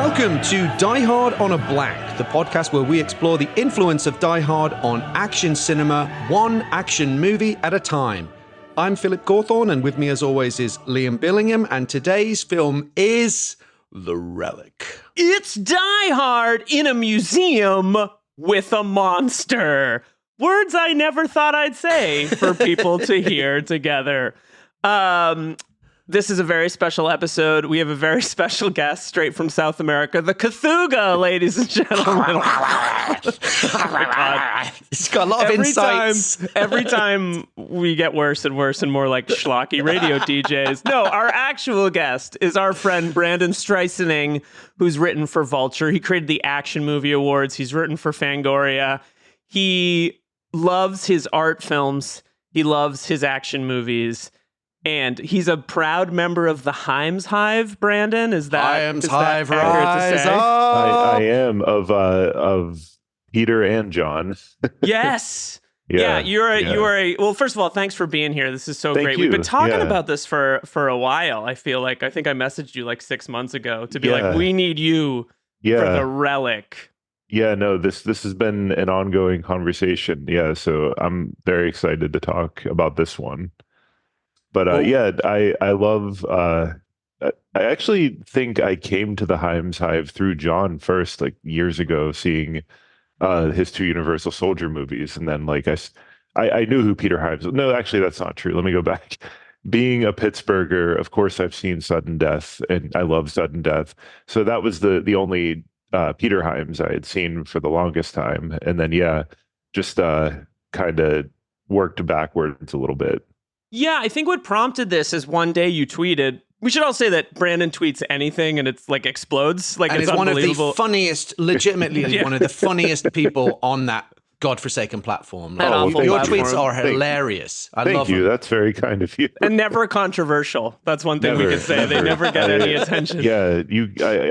Welcome to Die Hard on a Blank, the podcast where we explore the influence of Die Hard on action cinema, one action movie at a time. I'm Philip Gawthorne, and with me as always is Liam Billingham, and today's film is The Relic. It's Die Hard in a museum with a monster. Words I never thought I'd say for people to hear together. This is a very special episode. We have a very special guest straight from South America, the Cthulhu, ladies and gentlemen. Oh my God. He's got a lot of insights. Every time we get worse and worse and more like schlocky radio DJs. No, our actual guest is our friend Brandon Streussnig, who's written for Vulture. He created the Action Movie Awards. He's written for Fangoria. He loves his art films. He loves his action movies. And he's a proud member of the Hyams Hive, Brandon. Is that Hyams Hive, accurate to say? I am of Peter and John. Yes. Yeah, you are a well, first of all, thanks for being here. This is so great. We've been talking about this for a while. I feel like I think I messaged you like 6 months ago to be like, we need you for the Relic. Yeah, no, this has been an ongoing conversation. Yeah, so I'm very excited to talk about this one. But I love. I actually think I came to the Hyams Hive through John first, like years ago, seeing his two Universal Soldier movies, and then like I knew who Peter Hyams was. No, actually, that's not true. Let me go back. Being a Pittsburgher, of course, I've seen Sudden Death, and I love Sudden Death. So that was the only Peter Hyams I had seen for the longest time, and then just kind of worked backwards a little bit. Yeah, I think what prompted this is one day you tweeted. We should all say that Brandon tweets anything and it's like explodes. Like, and it's one of unbelievable. the funniest, legitimately one of the funniest people on that godforsaken platform. That awful your platform. tweets are hilarious. I love Thank you. them. That's very kind of you. And never controversial. That's one thing we could say. They never get any attention. Yeah,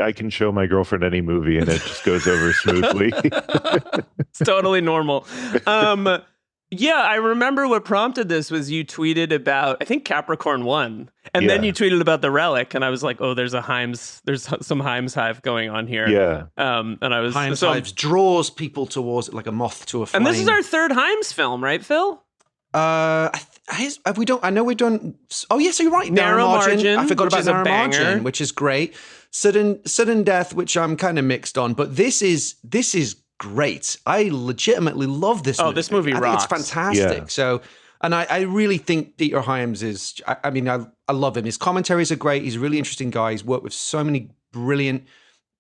I can show my girlfriend any movie and it just goes over smoothly. It's totally normal. Yeah, I remember what prompted this was you tweeted about, I think, Capricorn 1. And then you tweeted about the Relic. And I was like, oh, there's some Hyams Hive going on here. Yeah. And I was Hyams Hive draws people towards it like a moth to a flame. And this is our third Hyams film, right, Phil? Have we done? I know we've done. Oh, yes, you're right. Narrow Margin. I forgot about Narrow Banger. Margin, which is great. Sudden Death, which I'm kind of mixed on, but this is great. I legitimately love this movie. Oh, this movie rocks. It's fantastic. Yeah. So, and I really think Peter Hyams is, I mean, I love him. His commentaries are great. He's a really interesting guy. He's worked with so many brilliant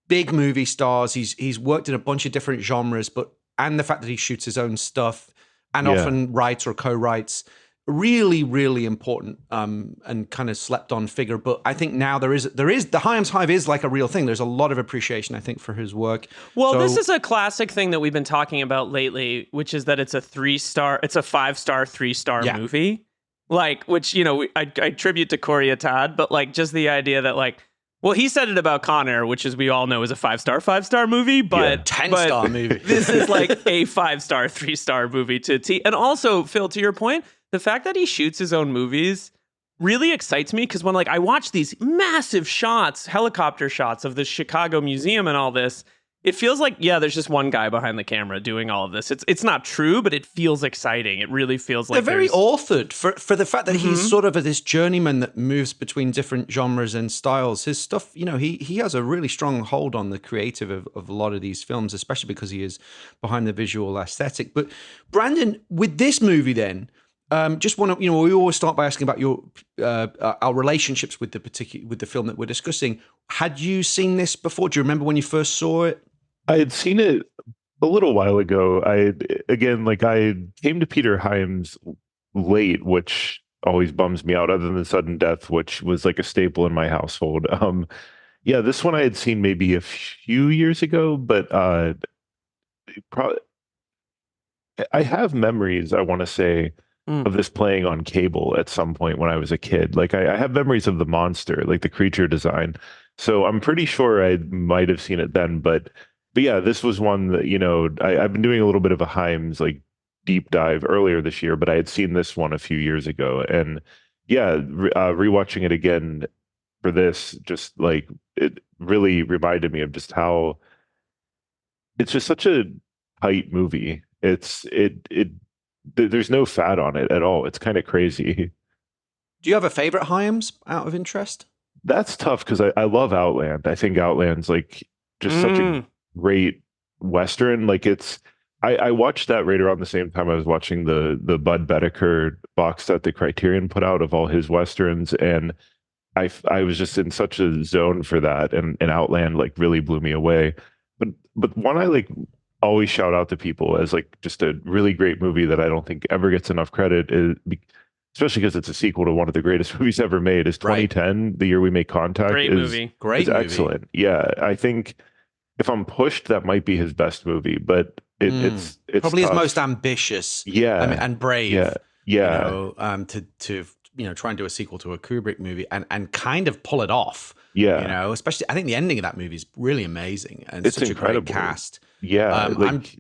big movie stars. He's worked in a bunch of different genres, and the fact that he shoots his own stuff and often writes or co-writes, really, really important and kind of slept on figure. But I think now there is the Hyams Hive is like a real thing. There's a lot of appreciation, I think, for his work. Well, this is a classic thing that we've been talking about lately, which is that it's a 5-star, 3-star movie. Like, which, I attribute to Corey Atad, but like just the idea that like, well, he said it about Con Air, which as we all know is a 5-star movie, but 10-star movie. This is like a 5-star, 3-star movie to T. And also, Phil, to your point, the fact that he shoots his own movies really excites me because when like I watch these massive shots, helicopter shots of the Chicago Museum and all this, it feels like, there's just one guy behind the camera doing all of this. It's not true, but it feels exciting. It really feels like they're very authored for the fact that he's sort of this journeyman that moves between different genres and styles. His stuff, he has a really strong hold on the creative of a lot of these films, especially because he is behind the visual aesthetic. But Brandon, with this movie then, just want to, we always start by asking about your our relationships with the film that we're discussing. Had you seen this before? Do you remember when you first saw it? I had seen it a little while ago. I came to Peter Hyams late, which always bums me out, other than Sudden Death, which was like a staple in my household. This one I had seen maybe a few years ago, but probably I have memories, I want to say, of this playing on cable at some point when I was a kid. Like I have memories of the monster, like the creature design. So I'm pretty sure I might have seen it then, but yeah, this was one that, I've been doing a little bit of a Hyams like deep dive earlier this year, but I had seen this one a few years ago, and rewatching it again, for this, just like it really reminded me of just how it's just such a tight movie. There's no fat on it at all. It's kind of crazy. Do you have a favorite Hyams out of interest? That's tough because I love Outland. I think Outland's like just such a great Western. Like I watched that right around the same time I was watching the Bud Bedecker box set that Criterion put out of all his Westerns. And I was just in such a zone for that. And Outland like really blew me away. But one I like always shout out to people as like just a really great movie that I don't think ever gets enough credit is, especially because it's a sequel to one of the greatest movies ever made, is 2010, The Year We Make Contact. Great movie. Great movie. Excellent. Yeah, I think if I'm pushed, that might be his best movie, but it's probably tough. his most ambitious. Yeah, and brave. Yeah. You know, to try and do a sequel to a Kubrick movie and kind of pull it off. Yeah. You know, especially I think the ending of that movie is really amazing and It's such incredible. a great cast. Yeah.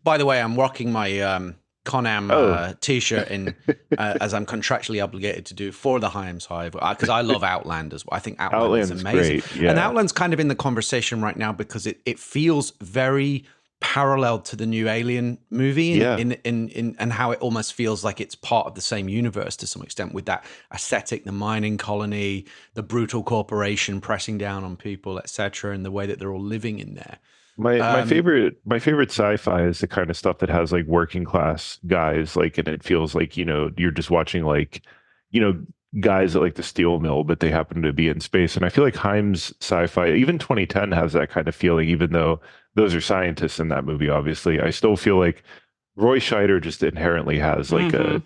By the way, I'm rocking my Con-Am t-shirt in as I'm contractually obligated to do for the Hyams Hive because I love Outland as well. I think Outland is amazing. Great. Yeah. And Outland's kind of in the conversation right now because it feels very parallel to the new Alien movie in and how it almost feels like it's part of the same universe to some extent with that aesthetic, the mining colony, the brutal corporation pressing down on people, etc., and the way that they're all living in there. My favorite sci-fi is the kind of stuff that has like working class guys, like, and it feels like, you're just watching like, guys at like the steel mill, but they happen to be in space. And I feel like Hyams sci-fi, even 2010 has that kind of feeling, even though those are scientists in that movie, obviously. I still feel like Roy Scheider just inherently has like a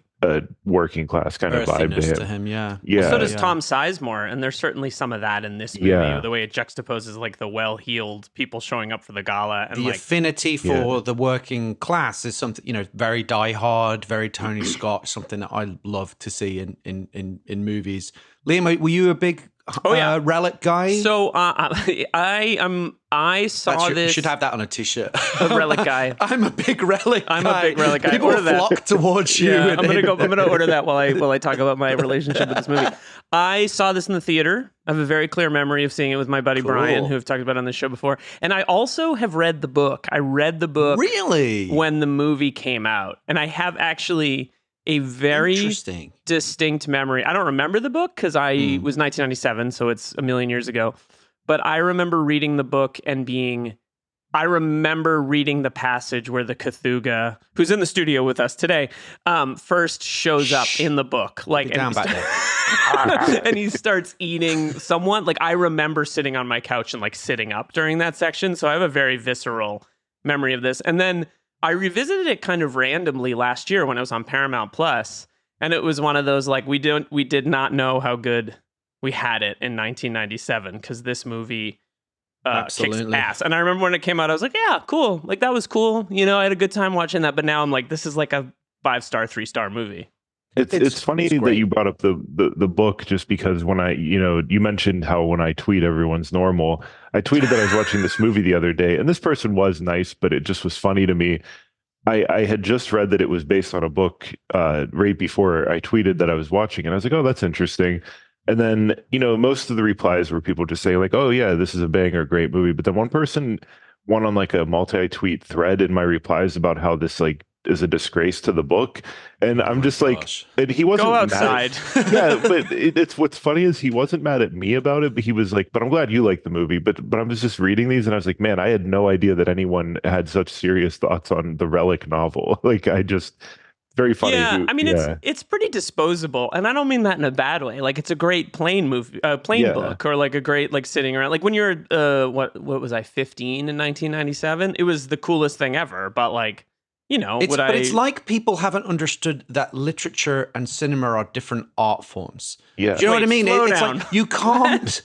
working class kind of vibe to him. Yeah. Well, so does Tom Sizemore, and there's certainly some of that in this movie. The way it juxtaposes like the well-heeled people showing up for the gala, and the affinity for the working class is something very Die Hard, very Tony Scott, something that I love to see in movies. Liam, were you a big Relic guy? So I saw this. You should have that on a t-shirt. A Relic guy. I'm a big Relic guy. I'm a big Relic guy. People flock towards you. Yeah, I'm gonna order that while I talk about my relationship with this movie. I saw this in the theater. I have a very clear memory of seeing it with my buddy Brian, who I've talked about on this show before. And I also have read the book. I read the book when the movie came out, and I have actually a very distinct memory. I don't remember the book because I was 1997, so it's a million years ago. But I remember reading the book and I remember reading the passage where the Cthulhu, who's in the studio with us today, first shows up in the book. And he starts eating someone. Like, I remember sitting on my couch and like sitting up during that section. So I have a very visceral memory of this. And then I revisited it kind of randomly last year when I was on Paramount Plus, and it was one of those like we did not know how good we had it in 1997 because this movie kicks ass. And I remember when it came out, I was like, yeah, cool, like that was cool. I had a good time watching that. But now I'm like, this is like a 5-star, 3-star movie. It's funny that you brought up the book, just because when you mentioned how when I tweet everyone's normal, I tweeted that I was watching this movie the other day, and this person was nice, but it just was funny to me. I had just read that it was based on a book right before I tweeted that I was watching, and I was like, oh, that's interesting. And then, most of the replies were people just saying like, oh yeah, this is a banger, great movie. But then one person went on like a multi-tweet thread in my replies about how this like is a disgrace to the book, and I'm just like, and he wasn't go outside. But it's what's funny is he wasn't mad at me about it, but he was like, but I'm glad you like the movie. But I was just reading these, and I was like, man, I had no idea that anyone had such serious thoughts on the Relic novel. Like, very funny. Yeah, I mean, it's pretty disposable, and I don't mean that in a bad way. Like, it's a great plain book, or like a great like sitting around. Like when you're what was I 15 in 1997? It was the coolest thing ever. But like, it's like people haven't understood that literature and cinema are different art forms. Yeah. Do you know what I mean? Slow It's down. like you can't.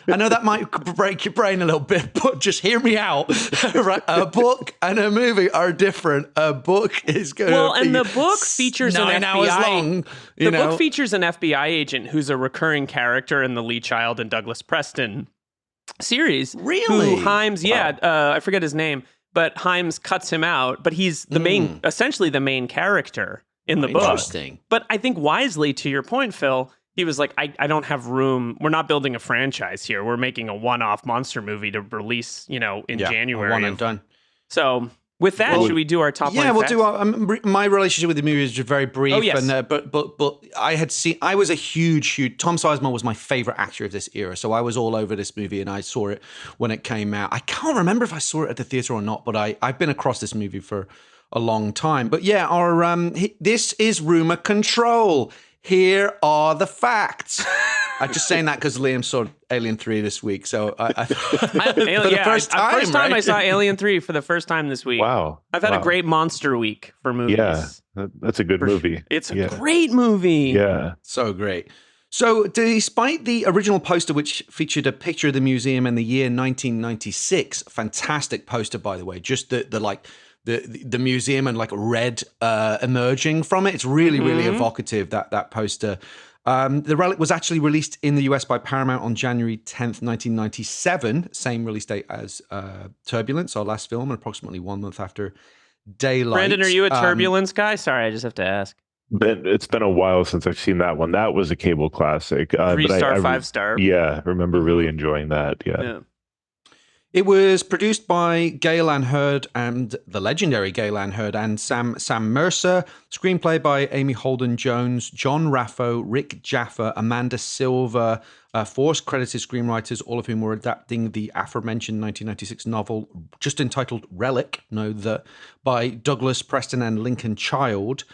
I know that might break your brain a little bit, but just hear me out. Right? A book and a movie are different. A book is going to be and the book features 9 an hours FBI long. The book features an FBI agent who's a recurring character in the Lee Child and Douglas Preston series. Really? Who Hyams, I forget his name. But Hyams cuts him out, but he's essentially the main character in the book. Interesting. But I think wisely, to your point, Phil, he was like, I don't have room. We're not building a franchise here. We're making a one-off monster movie to release, in January. One and done. So with that, should we do our top line Yeah, we'll facts? do our, my relationship with the movie is just very brief. Oh, yes. And, but I was a huge, Tom Sizemore was my favorite actor of this era. So I was all over this movie and I saw it when it came out. I can't remember if I saw it at the theater or not, but I've been across this movie for a long time. But yeah, this is Rumor Control. Here are the facts. I'm just saying that because Liam saw Alien 3 this week. So for the first time, I saw Alien 3 for the first time this week. Wow. I've had a great monster week for movies. Yeah, that's a good movie. It's a great movie. Yeah. So great. So despite the original poster, which featured a picture of the museum in the year 1996, fantastic poster, by the way, just the museum and like red emerging from it. It's really, really evocative, that poster. The Relic was actually released in the US by Paramount on January 10th, 1997, same release date as Turbulence, our last film, and approximately 1 month after Daylight. Brandon, are you a Turbulence guy? Sorry, I just have to ask. It's been a while since I've seen that one. That was a cable classic. 3-star, 5-star. Yeah, I remember really enjoying that. Yeah. It was produced by Gale Hurd and the legendary Gale Hurd and Sam Mercer. Screenplay by Amy Holden Jones, John Raffo, Rick Jaffa, Amanda Silver, 4 credited screenwriters, all of whom were adapting the aforementioned 1996 novel, just entitled Relic, by Douglas Preston and Lincoln Child.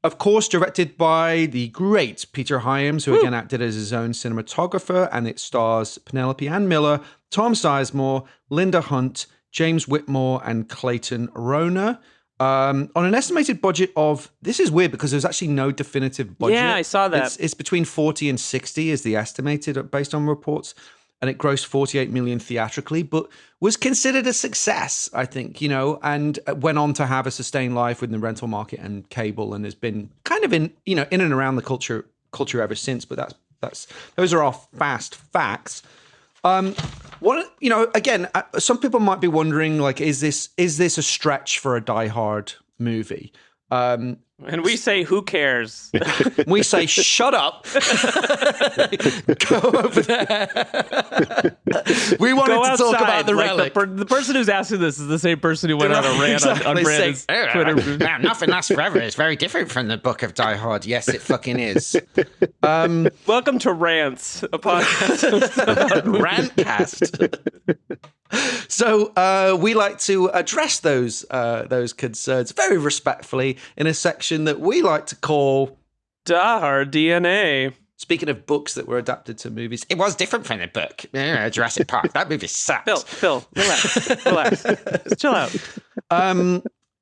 Of course, directed by the great Peter Hyams, who again acted as his own cinematographer, and it stars Penelope Ann Miller, Tom Sizemore, Linda Hunt, James Whitmore, and Clayton Rona. On an estimated budget of, this is weird because there's actually no definitive budget. Yeah, I saw that. It's between 40 and 60 is the estimated based on reports. And it grossed 48 million theatrically, but was considered a success, I think, and went on to have a sustained life within the rental market and cable, and has been kind of in and around the culture ever since. But those are our fast facts. Again, some people might be wondering, like, is this a stretch for a Die Hard movie? And we say, who cares? We say, shut up. Go over there. We wanted to talk about the Relic. The person who's asking this is the same person who went on a rant on Brandon's Twitter. Nothing lasts forever. It's very different from the book of Die Hard. Yes, it fucking is. Welcome to Rants, a podcast. Rantcast. So we like to address those concerns very respectfully in a section that we like to call Die Hard DNA. Speaking of books that were adapted to movies, it was different from the book. Jurassic Park. That movie sucks. Phil, relax. Just chill out.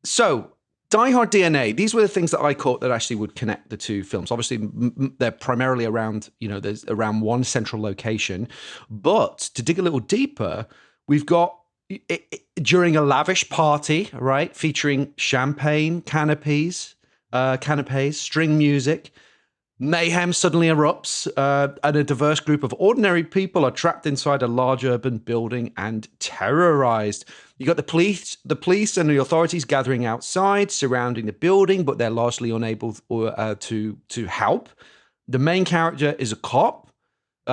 So, Die Hard DNA. These were the things that I caught that actually would connect the two films. Obviously, they're primarily around, there's around one central location. But to dig a little deeper, we've got during a lavish party, right, featuring champagne, canapes, string music. Mayhem suddenly erupts, and a diverse group of ordinary people are trapped inside a large urban building and terrorized. You got the police and the authorities gathering outside, surrounding the building, but they're largely unable to help. The main character is a cop,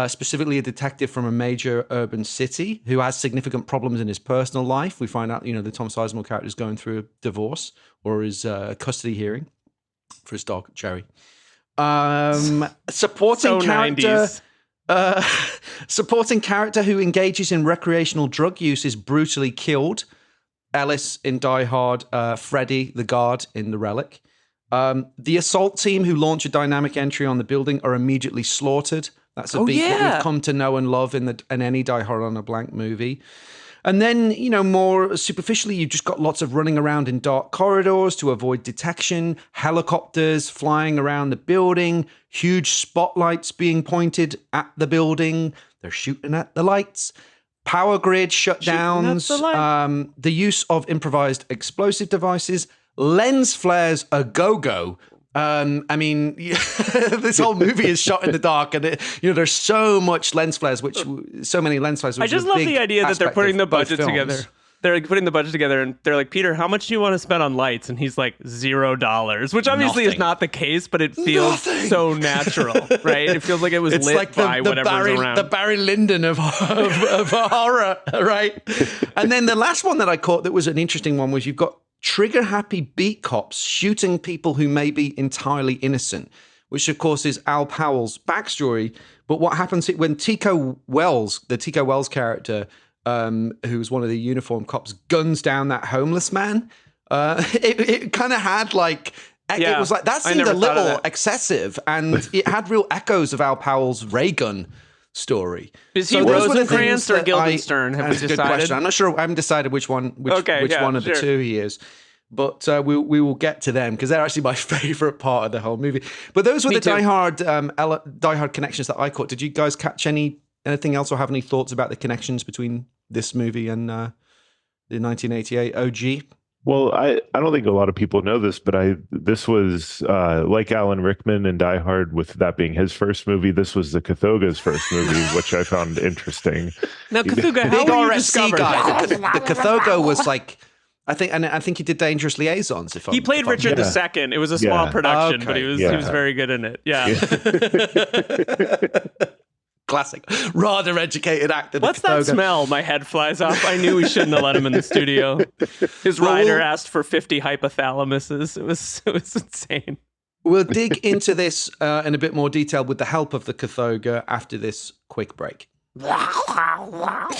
specifically a detective from a major urban city who has significant problems in his personal life. We find out, the Tom Sizemore character is going through a divorce or his custody hearing for his dog, Jerry. Supporting character who engages in recreational drug use is brutally killed. Ellis in Die Hard, Freddy the guard in The Relic. The assault team who launch a dynamic entry on the building are immediately slaughtered. That's a beat what we've come to know and love in any Die Hard on a Blank movie. And then, more superficially, you've just got lots of running around in dark corridors to avoid detection, helicopters flying around the building, huge spotlights being pointed at the building. They're shooting at the lights. Power grid shutdowns, the use of improvised explosive devices, lens flares a go-go. This whole movie is shot in the dark, and there's so many lens flares. Which I just love the idea that they're putting the budget together. they're like putting the budget together, and they're like, Peter, how much do you want to spend on lights? And he's like, $0, which obviously is not the case, but it feels so natural, right? It feels like it was lit like by whatever's around. The Barry Lyndon of horror, right? And then the last one that I caught that was an interesting one was you've got trigger-happy beat cops shooting people who may be entirely innocent, which of course is Al Powell's backstory. But what happens when Tico Wells, the Tico Wells character, who's one of the uniformed cops, guns down that homeless man, it kind of had like, it was like, that seemed a little excessive, and it had real echoes of Al Powell's ray gun story. Is he Rosencrantz or Guildenstern? Have we decided? Good question. I'm not sure. I haven't decided which one of the two he is. But we will get to them because they're actually my favorite part of the whole movie. But those were Die Hard connections that I caught. Did you guys catch anything else or have any thoughts about the connections between this movie and the 1988 OG? Well, I don't think a lot of people know this, but this was like Alan Rickman and Die Hard, with that being his first movie. This was the Cathoga's first movie, which I found interesting. Now, Cathoga, how were you discovered? The Cathoga was like, I think he did Dangerous Liaisons. He played Richard II. It was a small production, but he was very good in it. Yeah. Classic. Rather educated actor. What's that smell? My head flies off. I knew we shouldn't have let him in the studio. His rider asked for 50 hypothalamuses. It was insane. We'll dig into this in a bit more detail with the help of the Cathoga after this quick break. God,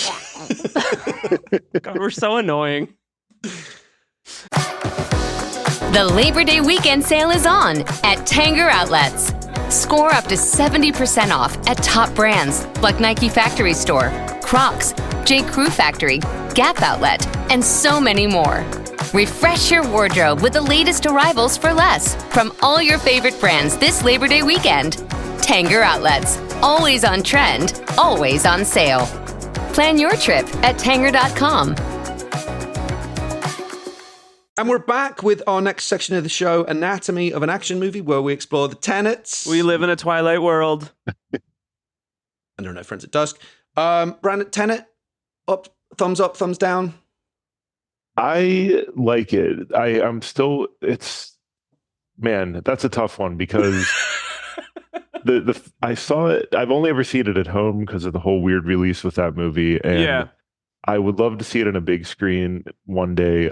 we're so annoying. The Labor Day weekend sale is on at Tanger Outlets. Score up to 70% off at top brands like Nike Factory Store, Crocs, J. Crew Factory, Gap Outlet, and so many more. Refresh your wardrobe with the latest arrivals for less from all your favorite brands this Labor Day weekend. Tanger Outlets. Always on trend, always on sale. Plan your trip at Tanger.com. And we're back with our next section of the show, Anatomy of an Action Movie, where we explore the tenets. We live in a Twilight world. And there are no friends at dusk. Brandon, tenet, thumbs up, thumbs down? I like it. Man, that's a tough one because I saw it. I've only ever seen it at home because of the whole weird release with that movie. And I would love to see it on a big screen one day.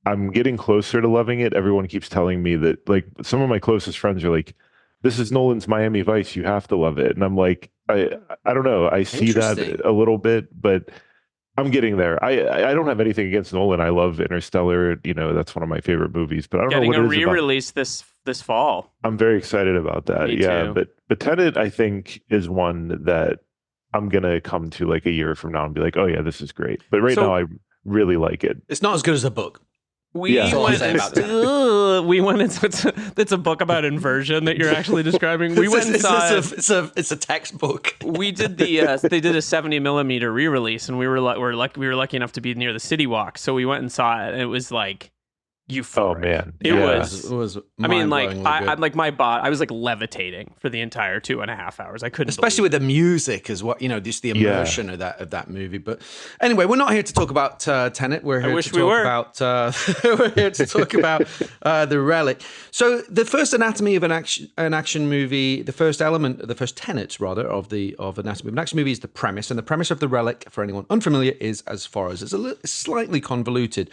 I'm getting closer to loving it. Everyone keeps telling me that, like, some of my closest friends are like, this is Nolan's Miami Vice. You have to love it. And I'm like, I don't know. I see that a little bit, but I'm getting there. I don't have anything against Nolan. I love Interstellar. That's one of my favorite movies, but I don't know what it is. Getting a re-release this fall. I'm very excited about that. Me too. But Tenet, I think, is one that I'm going to come to like a year from now and be like, oh yeah, this is great. But now I really like it. It's not as good as the book. It's a book about inversion that you're actually describing. We went and saw it's a textbook. We did they did a 70 millimeter re-release, and we were lucky enough to be near the City Walk, so we went and saw it, and it was like euphoric. Oh man, it was. I mean, like I'm like I was like levitating for the entire 2.5 hours. I couldn't, especially with the music as well. Just the immersion of that movie. But anyway, we're not here to talk about Tenet. We're here to talk about we're here to talk about the Relic. So the first anatomy of an action movie, the first tenet rather of anatomy of an action movie is the premise, and the premise of the Relic, for anyone unfamiliar, is as far as it's slightly convoluted.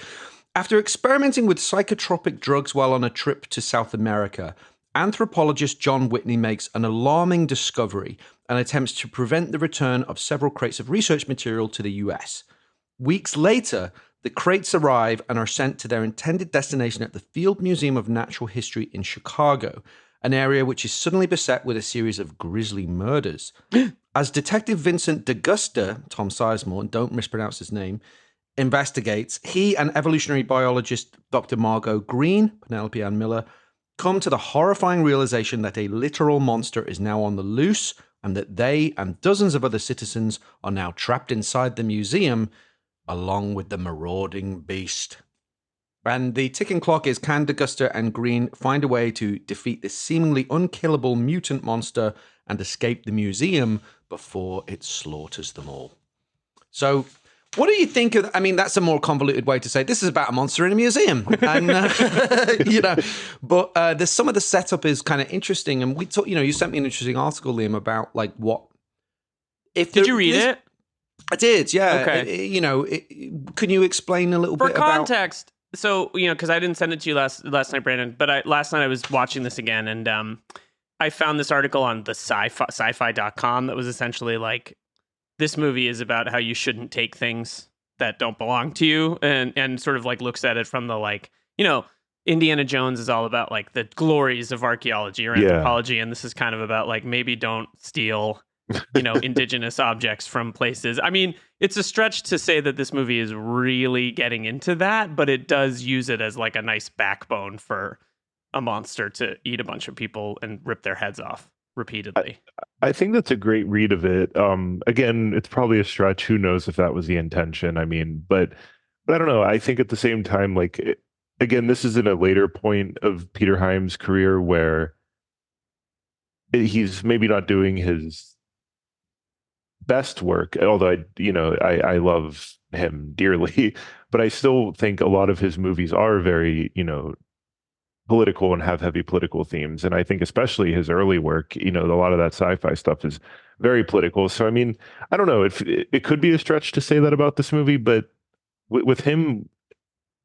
After experimenting with psychotropic drugs while on a trip to South America, anthropologist John Whitney makes an alarming discovery and attempts to prevent the return of several crates of research material to the US. Weeks later, the crates arrive and are sent to their intended destination at the Field Museum of Natural History in Chicago, an area which is suddenly beset with a series of grisly murders. As Detective Vincent D'Agosta, Tom Sizemore, don't mispronounce his name, investigates, he and evolutionary biologist Dr. Margot Green, Penelope Ann Miller, come to the horrifying realization that a literal monster is now on the loose and that they and dozens of other citizens are now trapped inside the museum along with the marauding beast. And the ticking clock is, can D'Agosta and Green find a way to defeat this seemingly unkillable mutant monster and escape the museum before it slaughters them all? So What do you think of? I mean, that's a more convoluted way to say this is about a monster in a museum, and But there's some of the setup is kind of interesting, and we talk. You sent me an interesting article, Liam, about like what. Did you read it? I did. Yeah. Okay. Can you explain a little bit for context? So because I didn't send it to you last night, Brandon, but last night I was watching this again, and I found this article on the sci-fi.com that was essentially like, this movie is about how you shouldn't take things that don't belong to you, and sort of like looks at it from the like, Indiana Jones is all about like the glories of archaeology or anthropology, and this is kind of about like, maybe don't steal indigenous objects from places. I mean, it's a stretch to say that this movie is really getting into that, but it does use it as like a nice backbone for a monster to eat a bunch of people and rip their heads off repeatedly. I think that's a great read of it. Again, it's probably a stretch. Who knows if that was the intention? I mean, but I don't know. I think at the same time, like, again, this is in a later point of Peter Hyams' career where he's maybe not doing his best work, although I love him dearly, but I still think a lot of his movies are very political and have heavy political themes, and I think especially his early work, a lot of that sci-fi stuff is very political. So I mean, I don't know if it could be a stretch to say that about this movie, but with him,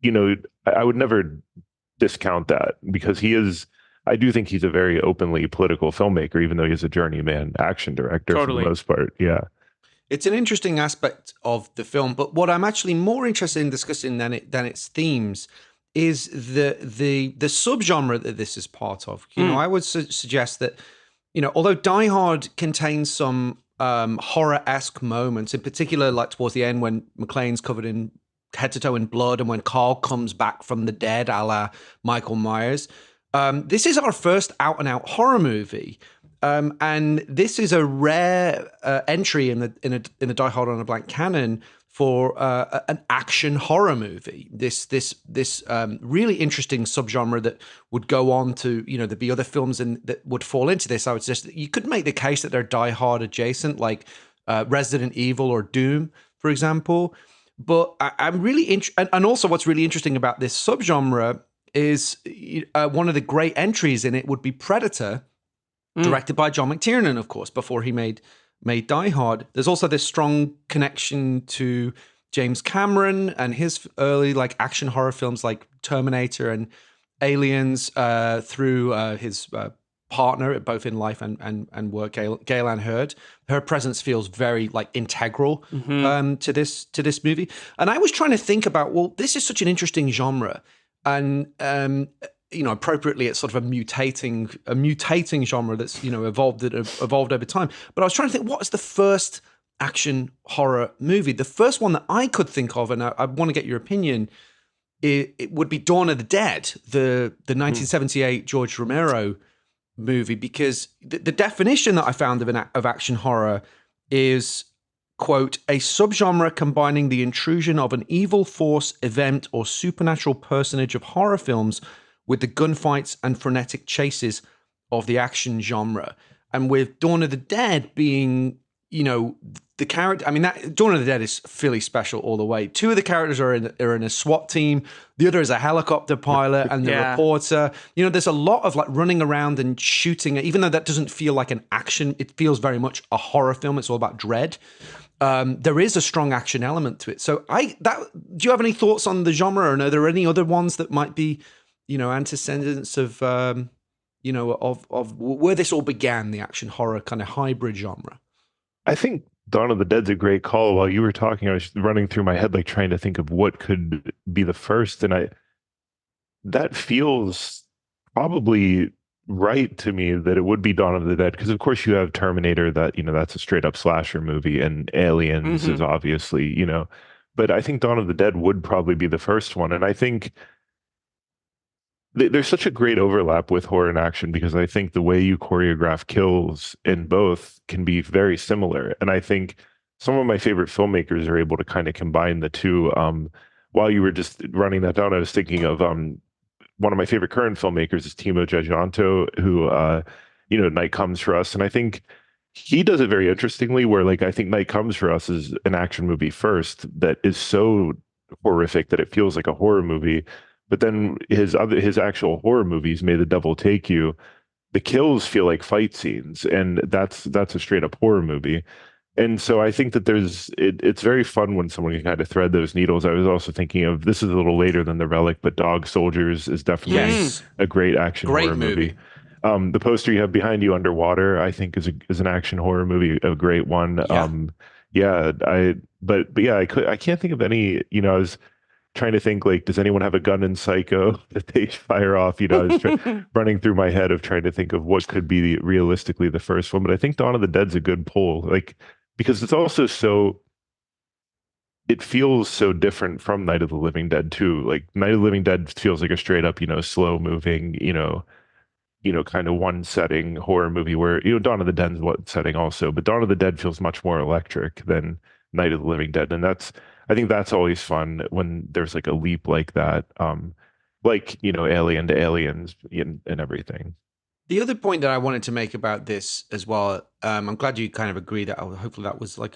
I would never discount that, because I do think he's a very openly political filmmaker, even though he's a journeyman action director for the most part. Yeah. It's an interesting aspect of the film, but what I'm actually more interested in discussing than its themes is the subgenre that this is part of. I would suggest that, although Die Hard contains some horror-esque moments, in particular, like towards the end when McClane's covered in head to toe in blood and when Carl comes back from the dead, a la Michael Myers. This is our first out-and-out horror movie, and this is a rare entry in the Die Hard on a Blank canon for an action horror movie. This really interesting subgenre that would go on to there'd be other films that would fall into this. I would suggest that you could make the case that they're Die Hard adjacent, like Resident Evil or Doom, for example. But I'm really and also what's really interesting about this subgenre is one of the great entries in it would be Predator, directed by John McTiernan, of course, before he made Die Hard. There's also this strong connection to James Cameron and his early like action horror films like Terminator and Aliens through his partner, both in life and work, Gail Ann Hurd. Her presence feels very like integral to this movie. And I was trying to think about, well, this is such an interesting genre. And appropriately, it's sort of a mutating genre that's evolved over time. But I was trying to think, what is the first action horror movie? The first one that I could think of, and I want to get your opinion, it would be Dawn of the Dead, the 1978 George Romero movie, because the definition that I found of action horror is, quote, a subgenre combining the intrusion of an evil force, event, or supernatural personage of horror films with the gunfights and frenetic chases of the action genre. And with Dawn of the Dead being, the character, I mean, that Dawn of the Dead is Philly special all the way. Two of the characters are in a SWAT team. The other is a helicopter pilot and the reporter. There's a lot of like running around and shooting. Even though that doesn't feel like an action, it feels very much a horror film. It's all about dread. There is a strong action element to it. So do you have any thoughts on the genre, and are there any other ones that might be, antecedents of, of where this all began, the action horror kind of hybrid genre? I think Dawn of the Dead's a great call. While you were talking, I was running through my head, like trying to think of what could be the first. And that feels probably right to me that it would be Dawn of the Dead, because of course you have Terminator, that that's a straight up slasher movie, and Aliens is obviously, but I think Dawn of the Dead would probably be the first one. And I think there's such a great overlap with horror and action, because I think the way you choreograph kills in both can be very similar. And I think some of my favorite filmmakers are able to kind of combine the two. While you were just running that down, I was thinking of one of my favorite current filmmakers is Timo Giajanto, who, Night Comes for Us. And I think he does it very interestingly, where like I think Night Comes for Us is an action movie first that is so horrific that it feels like a horror movie. But then his actual horror movies, May the Devil Take You, the kills feel like fight scenes, and that's a straight up horror movie. And so I think that it's very fun when someone can kind of thread those needles. I was also thinking of, this is a little later than The Relic, but Dog Soldiers is definitely a great action horror movie. The poster you have behind you, Underwater, I think is an action horror movie, a great one. Yeah. I can't think of any, I was trying to think, like, does anyone have a gun in Psycho that they fire off? I was running through my head of trying to think of what could be realistically the first one, but I think Dawn of the Dead's a good pull, like, because it's also it feels so different from Night of the Living Dead too. Like Night of the Living Dead feels like a straight up, slow moving, kind of one setting horror movie, where, Dawn of the Dead's one setting also, but Dawn of the Dead feels much more electric than Night of the Living Dead. And I think that's always fun when there's like a leap like that. Alien to Aliens and everything. The other point that I wanted to make about this as well, I'm glad you kind of agree that hopefully that was like,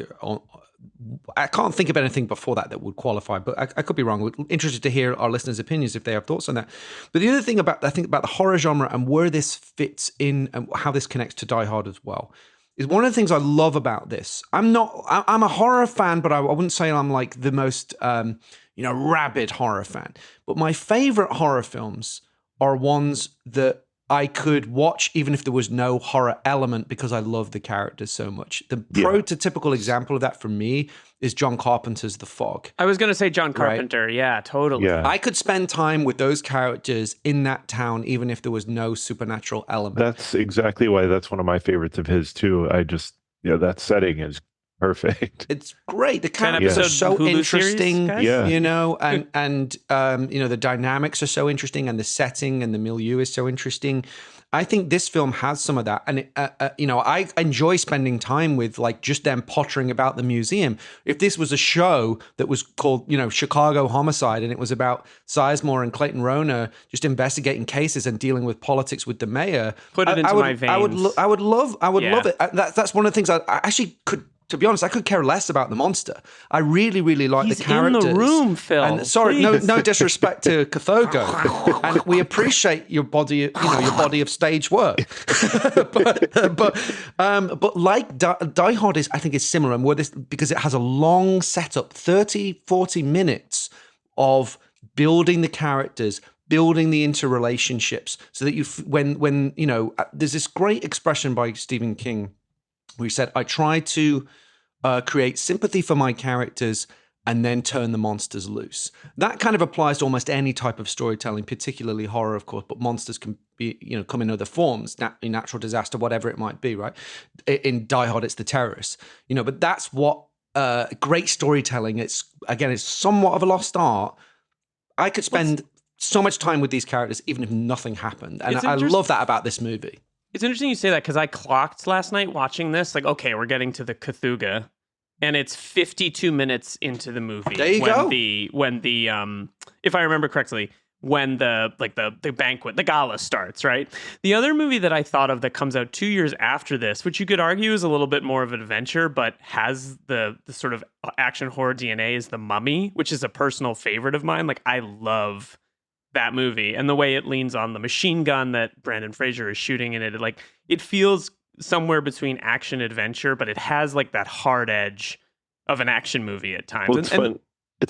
I can't think of anything before that would qualify, but I could be wrong. We're interested to hear our listeners' opinions if they have thoughts on that. But the other thing about the horror genre and where this fits in and how this connects to Die Hard as well, is one of the things I love about this. I'm a horror fan, but I wouldn't say I'm like the most, rabid horror fan. But my favorite horror films are ones that I could watch even if there was no horror element, because I love the characters so much. The prototypical example of that for me is John Carpenter's The Fog. I was going to say John Carpenter. Right? Yeah, totally. Yeah. I could spend time with those characters in that town even if there was no supernatural element. That's exactly why that's one of my favorites of his too. That setting is perfect. It's great. The characters are so Hulu interesting, and the dynamics are so interesting, and the setting and the milieu is so interesting. I think this film has some of that, and I enjoy spending time with like just them pottering about the museum. If this was a show that was called Chicago Homicide, and it was about Sizemore and Clayton Rona just investigating cases and dealing with politics with the mayor, put it into my veins. I would love it. That's one of the things I actually could. To be honest, I could care less about the monster. I really, really like the characters. He's in the room, Phil. And sorry, no disrespect to Kathogo, and we appreciate your body, your body of stage work. but like Die Hard is, I think, is similar, and because it has a long setup, 30, 40 minutes of building the characters, building the interrelationships, so that when there's this great expression by Stephen King. We said, I try to create sympathy for my characters and then turn the monsters loose. That kind of applies to almost any type of storytelling, particularly horror, of course, but monsters can be, come in other forms, natural disaster, whatever it might be, right? In Die Hard, it's the terrorists, but that's what great storytelling, it's somewhat of a lost art. I could spend so much time with these characters, even if nothing happened. And I love that about this movie. It's interesting you say that, because I clocked last night watching this, like, okay, we're getting to the Cthulhu, and it's 52 minutes into the movie. There you go. When the if I remember correctly, when the banquet, the gala starts, right? The other movie that I thought of that comes out 2 years after this, which you could argue is a little bit more of an adventure, but has the sort of action horror DNA, is The Mummy, which is a personal favorite of mine. Like, I love that movie and the way it leans on the machine gun that Brandon Fraser is shooting in it. Like, it feels somewhere between action adventure, but it has like that hard edge of an action movie at times. Well, it's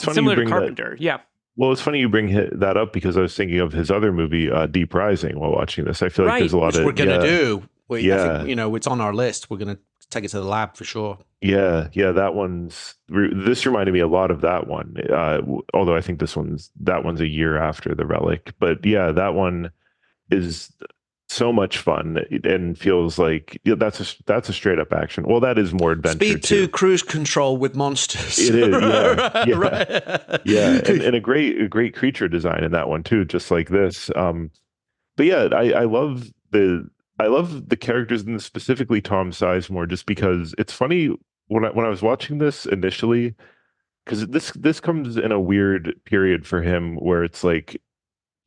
funny similar to Carpenter. Yeah. Well, it's funny you bring that up, because I was thinking of his other movie, Deep Rising, while watching this. I feel like there's a lot which we're going to do. I think, it's on our list. We're going to take it to the lab for sure. Yeah, this reminded me a lot of that one. Although I think that one's a year after The Relic. But yeah, that one is so much fun and feels like that's a straight up action. Well, that is more adventure. Speed 2 cruise control with monsters. It is, yeah. Right. Yeah, and a great creature design in that one too, just like this. But yeah, I love the characters, and specifically Tom Sizemore, just because it's funny when I was watching this initially, because this comes in a weird period for him where it's like,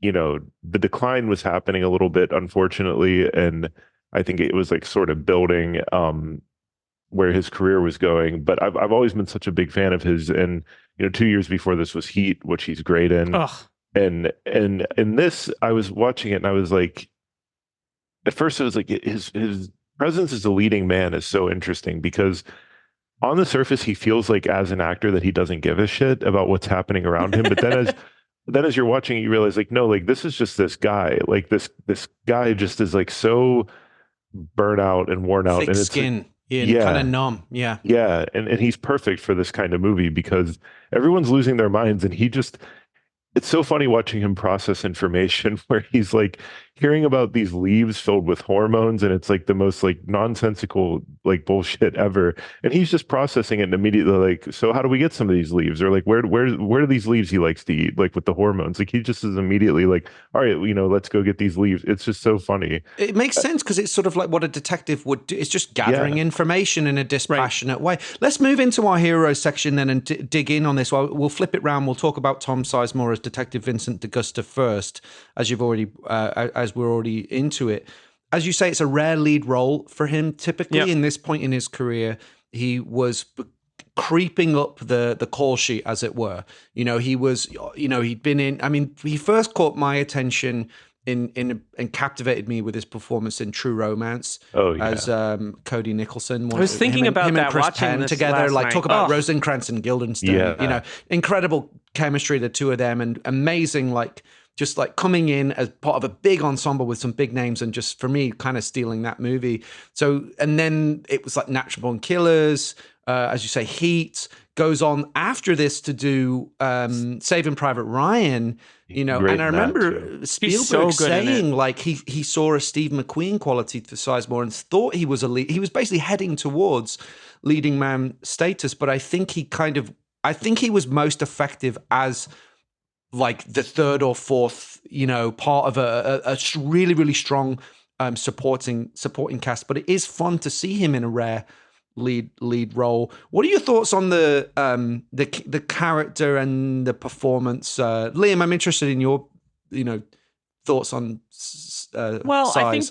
the decline was happening a little bit, unfortunately, and I think it was like sort of building. where his career was going. But I've always been such a big fan of his. And 2 years before this was Heat, which he's great in. Ugh. And in this, I was watching it and I was like, at first it was like his presence as a leading man is so interesting because on the surface he feels like as an actor that he doesn't give a shit about what's happening around him. But then as you're watching, you realize like, no, like this is just this guy. Like this guy just is like so burnt out and worn out. Thick and it's skin. Yeah, kind of numb. Yeah. Yeah. And he's perfect for this kind of movie because everyone's losing their minds and it's so funny watching him process information where he's like hearing about these leaves filled with hormones and it's like the most like nonsensical like bullshit ever. And he's just processing it and immediately like, so how do we get some of these leaves? Or like, where are these leaves he likes to eat? Like with the hormones, like he just is immediately like, all right, let's go get these leaves. It's just so funny. It makes sense because it's sort of like what a detective would do. It's just gathering information in a dispassionate way. Let's move into our hero section then and dig in on this. We'll flip it round. We'll talk about Tom Sizemore as Detective Vincent D'Agosta first, as you've already, as we're already into it. As you say, it's a rare lead role for him. Typically, in this point in his career, he was creeping up the call sheet, as it were. He'd been in. I mean, he first caught my attention and captivated me with his performance in True Romance as Cody Nicholson. I was thinking about him that and Chris watching Penn this together. last Like night. talk about Rosencrantz and Guildenstern. Yeah. Incredible chemistry, the two of them, and amazing just coming in as part of a big ensemble with some big names and just, for me, kind of stealing that movie. So, and then it was like Natural Born Killers, as you say, Heat, goes on after this to do Saving Private Ryan, and I remember Spielberg saying like he saw a Steve McQueen quality for Sizemore and thought he was he was basically heading towards leading man status, but I think he was most effective as like the third or fourth, part of a really, really strong supporting cast. But it is fun to see him in a rare lead role. What are your thoughts on the character and the performance? Liam, I'm interested in your thoughts on Size. I think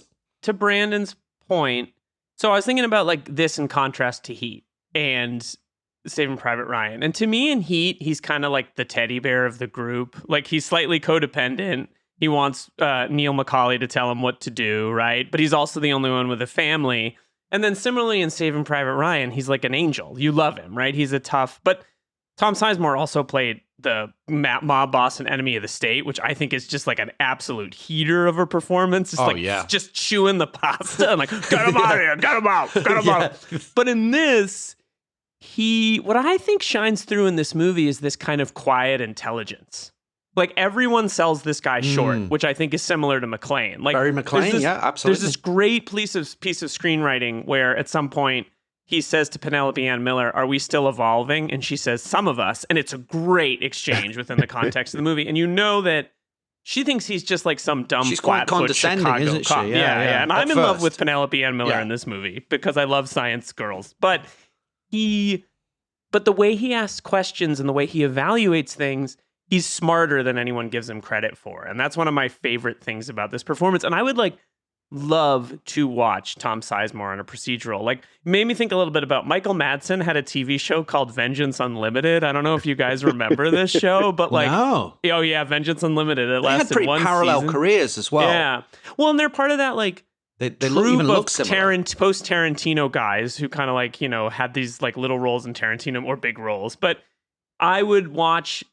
to Brandon's point, so I was thinking about like this in contrast to Heat and Saving Private Ryan. And to me in Heat, he's kind of like the teddy bear of the group. Like he's slightly codependent. He wants Neil McCauley to tell him what to do, right? But he's also the only one with a family. And then similarly in Saving Private Ryan, he's like an angel. You love him, right? He's a tough... But Tom Sizemore also played the mob boss and enemy of the state, which I think is just like an absolute heater of a performance. It's just chewing the pasta and like, get him out of here, get him out. But in this... what I think shines through in this movie is this kind of quiet intelligence. Like everyone sells this guy short, which I think is similar to McClane. Like Barry McClane, yeah, absolutely. There's this great piece of screenwriting where at some point he says to Penelope Ann Miller, "Are we still evolving?" And she says, "Some of us." And it's a great exchange within the context of the movie. And you know that she thinks he's just like some dumb She's quite condescending, Chicago isn't she? cop. Yeah. And I'm in love with Penelope Ann Miller in this movie because I love science girls. But the way he asks questions and the way he evaluates things, he's smarter than anyone gives him credit for. And that's one of my favorite things about this performance. And I would love to watch Tom Sizemore on a procedural. Like, it made me think a little bit about Michael Madsen had a TV show called Vengeance Unlimited. I don't know if you guys remember this show, but no. Oh yeah, Vengeance Unlimited. It lasted had pretty one parallel season. careers as well. Yeah. Well, and they're part of that They even look similar. Post-Tarantino guys who kind of had these like little roles in Tarantino or big roles. But I would watch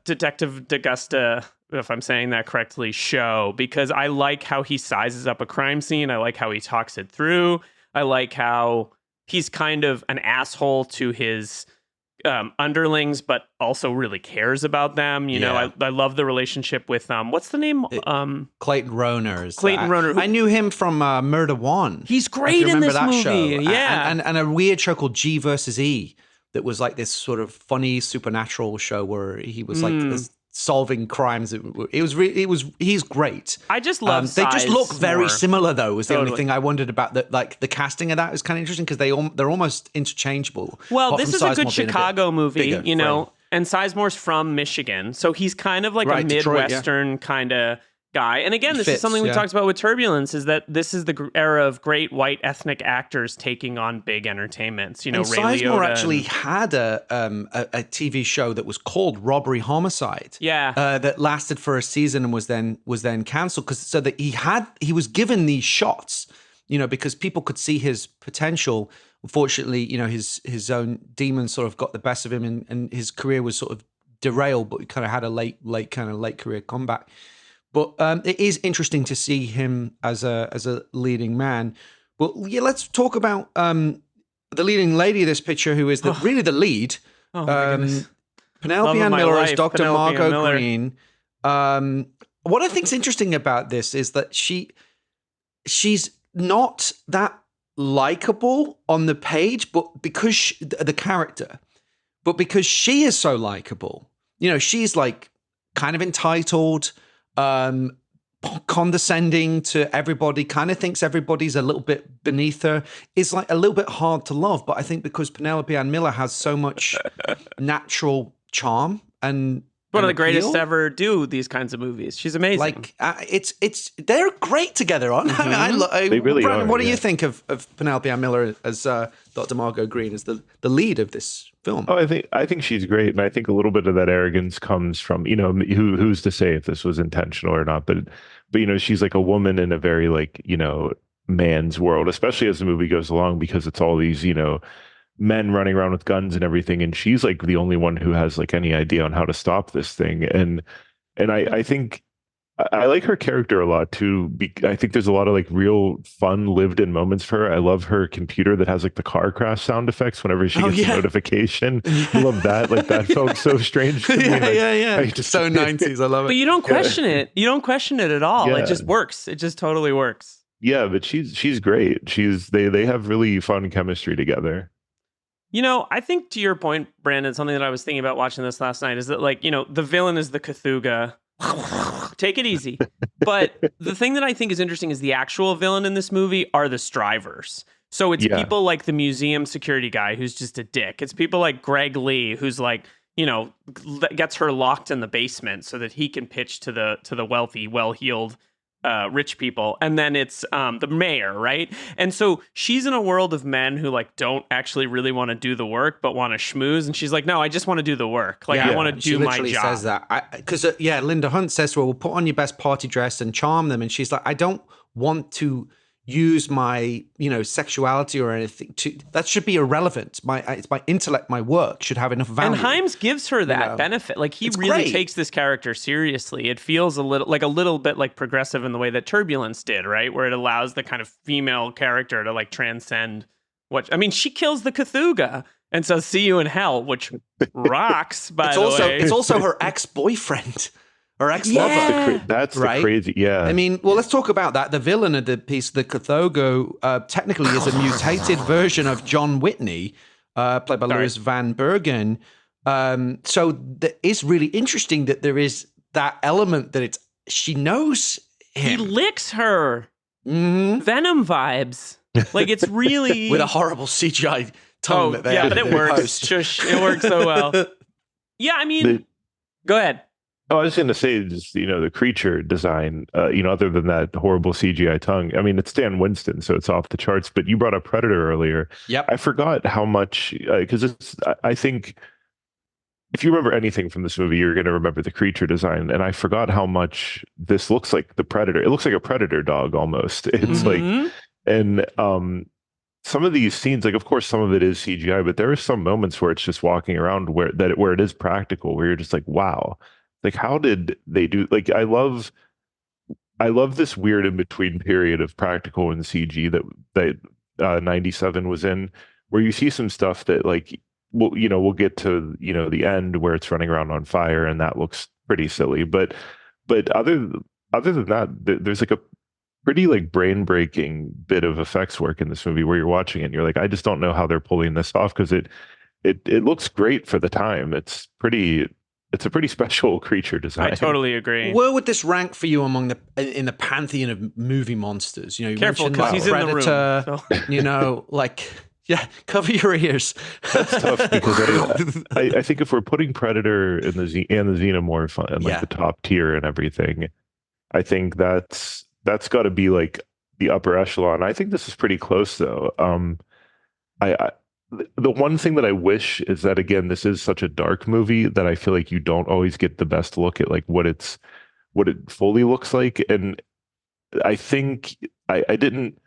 Detective D'Agosta, if I'm saying that correctly, show because I like how he sizes up a crime scene. I like how he talks it through. I like how he's kind of an asshole to his underlings, but also really cares about them. I love the relationship with what's the name? Clayton Rohner. Rohner. I knew him from Murder One. He's great in this movie. Show. Yeah, and a weird show called G versus E that was like this sort of funny supernatural show where he was like solving crimes. He's great. I just love. They just look very more. Similar though. Was the only thing I wondered about. The casting of that is kind of interesting because they're almost interchangeable. Well, this is a good Chicago movie, and Sizemore's from Michigan, so he's kind of like a Midwestern kind of guy. And again, this is fits, something we yeah. talked about with Turbulence, is that this is the era of great white ethnic actors taking on big entertainments. You know, And Ray Sizemore Liotta actually had a TV show that was called Robbery Homicide. Yeah. That lasted for a season and was then cancelled so that he was given these shots, you know, because people could see his potential. Unfortunately, you know, his own demons sort of got the best of him, and his career was sort of derailed, but he kind of had a late career comeback. But it is interesting to see him as a leading man. But yeah, let's talk about the leading lady of this picture, who is really the lead. Oh my goodness. Penelope Love of Ann my Miller as life, Dr. Penelope Ann Margot Miller. Green. What I think's interesting about this is that she's not that likable on the page, but because the character, but because she is so likable, you know, she's like kind of entitled, condescending to everybody, kind of thinks everybody's a little bit beneath her. It's like a little bit hard to love, but I think because Penelope Ann Miller has so much natural charm and One of the appeal, greatest to ever do these kinds of movies. She's amazing. like it's they're great together, aren't they? I mean, They really Brandon, are, what do yeah. you think of Penelope Ann Miller as Dr. Margot Green as the lead of this film? Oh, I think she's great, and I think a little bit of that arrogance comes from, you know, who's to say if this was intentional or not, but you know, she's like a woman in a very, like, you know, man's world, especially as the movie goes along, because it's all these, you know, men running around with guns and everything, and she's like the only one who has like any idea on how to stop this thing. And I think I like her character a lot too. I think there's a lot of like real fun lived in moments for her. I love her computer that has like the car crash sound effects whenever she gets a notification. I love that. Like that felt so strange to me. Yeah. I just, So 90s. I love it. but you don't question it. You don't question it at all. Yeah. It just works. It just totally works. Yeah, but she's great. They have really fun chemistry together. You know, I think to your point, Brandon, something that I was thinking about watching this last night is that, like, you know, the villain is the Cthulhu. Take it easy. But the thing that I think is interesting is the actual villain in this movie are the strivers. So it's people like the museum security guy who's just a dick. It's people like Greg Lee, who's like, you know, gets her locked in the basement so that he can pitch to the wealthy, well-heeled rich people. And then it's the mayor, right? And so she's in a world of men who like don't actually really want to do the work but want to schmooze, and she's like, no, I just want to do the work, like I want to do my job. She says that because Linda Hunt says to her, well, put on your best party dress and charm them, and she's like, I don't want to use my, you know, sexuality or anything that should be irrelevant. It's my intellect, my work should have enough value. And Hyams gives her that benefit. Like he really takes this character seriously. It feels a little bit like progressive in the way that Turbulence did, right? Where it allows the kind of female character to like transcend she kills the Cthulhu and says, see you in hell, which rocks, by the way. It's also her ex-boyfriend. Or ex-lover. Yeah. That's right? the crazy, yeah. I mean, well, let's talk about that. The villain of the piece, the Cthulhu, technically is a mutated version of John Whitney, played by Louis Van Bergen. So it's really interesting that there is that element that she knows him. He licks her. Mm-hmm. Venom vibes. Like it's really... With a horrible CGI tongue that they but added it in works. post. Shush, it works so well. Yeah, I mean, go ahead. Oh, I was going to say, just, you know, the creature design, you know, other than that horrible CGI tongue. I mean, it's Dan Winston, so it's off the charts. But you brought up Predator earlier. Yep. I forgot how much, because I think if you remember anything from this movie, you're going to remember the creature design. And I forgot how much this looks like the Predator. It looks like a Predator dog almost. It's like, and some of these scenes, like, of course, some of it is CGI, but there are some moments where it's just walking around where it is practical, where you're just like, wow. Like, how did they do? Like, I love this weird in between period of practical and CG that 97 was in, where you see some stuff that, like, we'll get to, you know, the end where it's running around on fire and that looks pretty silly. But other than that, there's like a pretty like brain breaking bit of effects work in this movie where you're watching it and you're like, I just don't know how they're pulling this off, because it looks great for the time. It's a pretty special creature design. I totally agree. Where would this rank for you in the pantheon of movie monsters? You know, you Careful, mentioned because he's in the room. Predator, So. you know, like, yeah, cover your ears. That's tough because I think if we're putting Predator and the Xenomorph and like the top tier and everything, I think that's got to be like the upper echelon. I think this is pretty close though. I the one thing that I wish is that, again, this is such a dark movie that I feel like you don't always get the best look at like what it fully looks like. And I think I didn't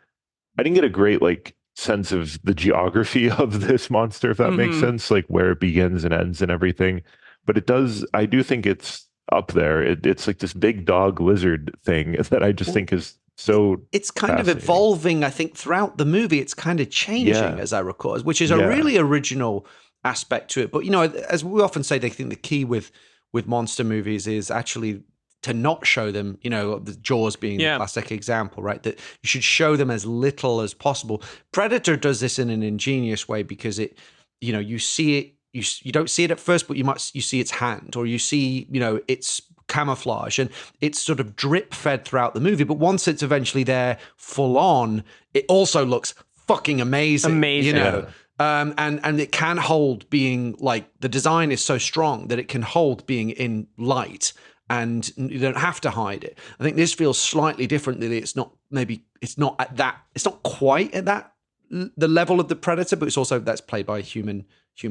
get a great like sense of the geography of this monster, if that makes sense, like where it begins and ends and everything. But it does, I do think it's up there. It's like this big dog lizard thing that I just think is so it's kind of evolving. I think throughout the movie it's kind of changing, as I recall, which is a really original aspect to it. But as we often say, they think the key with monster movies is actually to not show them, the Jaws being the classic example, right? That you should show them as little as possible. Predator does this in an ingenious way because it, you see it, you don't see it at first, but you see its hand, or you see, its camouflage, and it's sort of drip fed throughout the movie. But once it's eventually there full on, it also looks fucking amazing. And it can hold being like, the design is so strong that it can hold being in light, and you don't have to hide it. I think this feels slightly different, that it's not quite at that the level of the Predator, but it's also that's played by a human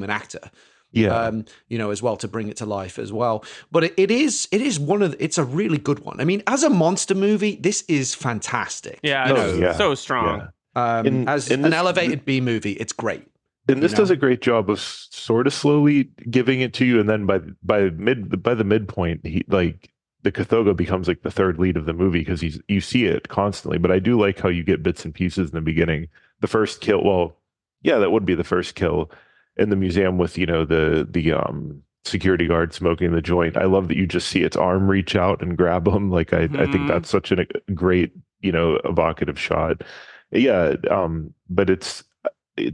actor. As well, to bring it to life as well. But it is it's a really good one. I mean, as a monster movie, this is fantastic. So strong. As an elevated B movie, it's great. And this does a great job of sort of slowly giving it to you, and then by the midpoint, he like the Cthulhu becomes like the third lead of the movie because you see it constantly. But I do like how you get bits and pieces in the beginning. The first kill, that would be the first kill in the museum with the security guard smoking the joint. I love that you just see its arm reach out and grab him. Like I think that's such a great evocative shot. But it's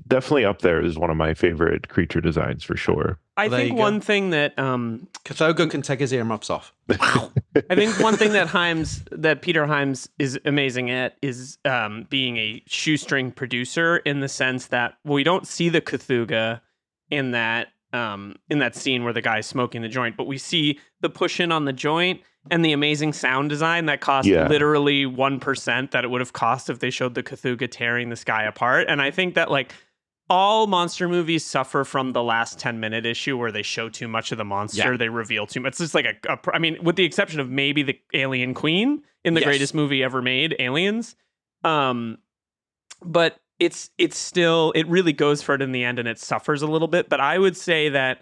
definitely up there is one of my favorite creature designs for sure. I think one thing that Cthulhu can take his earmuffs off. Wow. I think one thing that Peter Hyams is amazing at is being a shoestring producer, in the sense that we don't see the Cthulhu in that scene where the guy's smoking the joint, but we see the push in on the joint and the amazing sound design that cost literally 1% that it would have cost if they showed the Cthulhu tearing the sky apart. And I think that like all monster movies suffer from the last 10-minute issue where they show too much of the monster, they reveal too much. It's just like with the exception of maybe the Alien Queen in the greatest movie ever made, Aliens. But it's still, it really goes for it in the end, and it suffers a little bit. But I would say that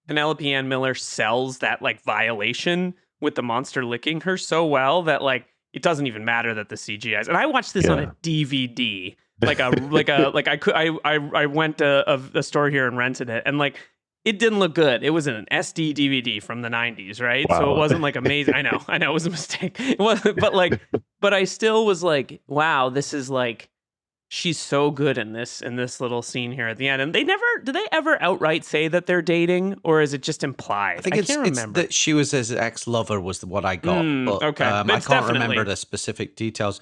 Penelope Ann Miller sells that like violation with the monster licking her so well that like it doesn't even matter that the CGI is. And I watched this on a DVD. I went to a store here and rented it, and like it didn't look good. It was an SD DVD from the 90s, right? Wow. So it wasn't like amazing. I know it was a mistake. It wasn't, but I still was like, wow, this is like, she's so good in this little scene here at the end. And do they ever outright say that they're dating, or is it just implied? I can't remember. That she was his ex-lover was what I got. Okay. I can't remember the specific details.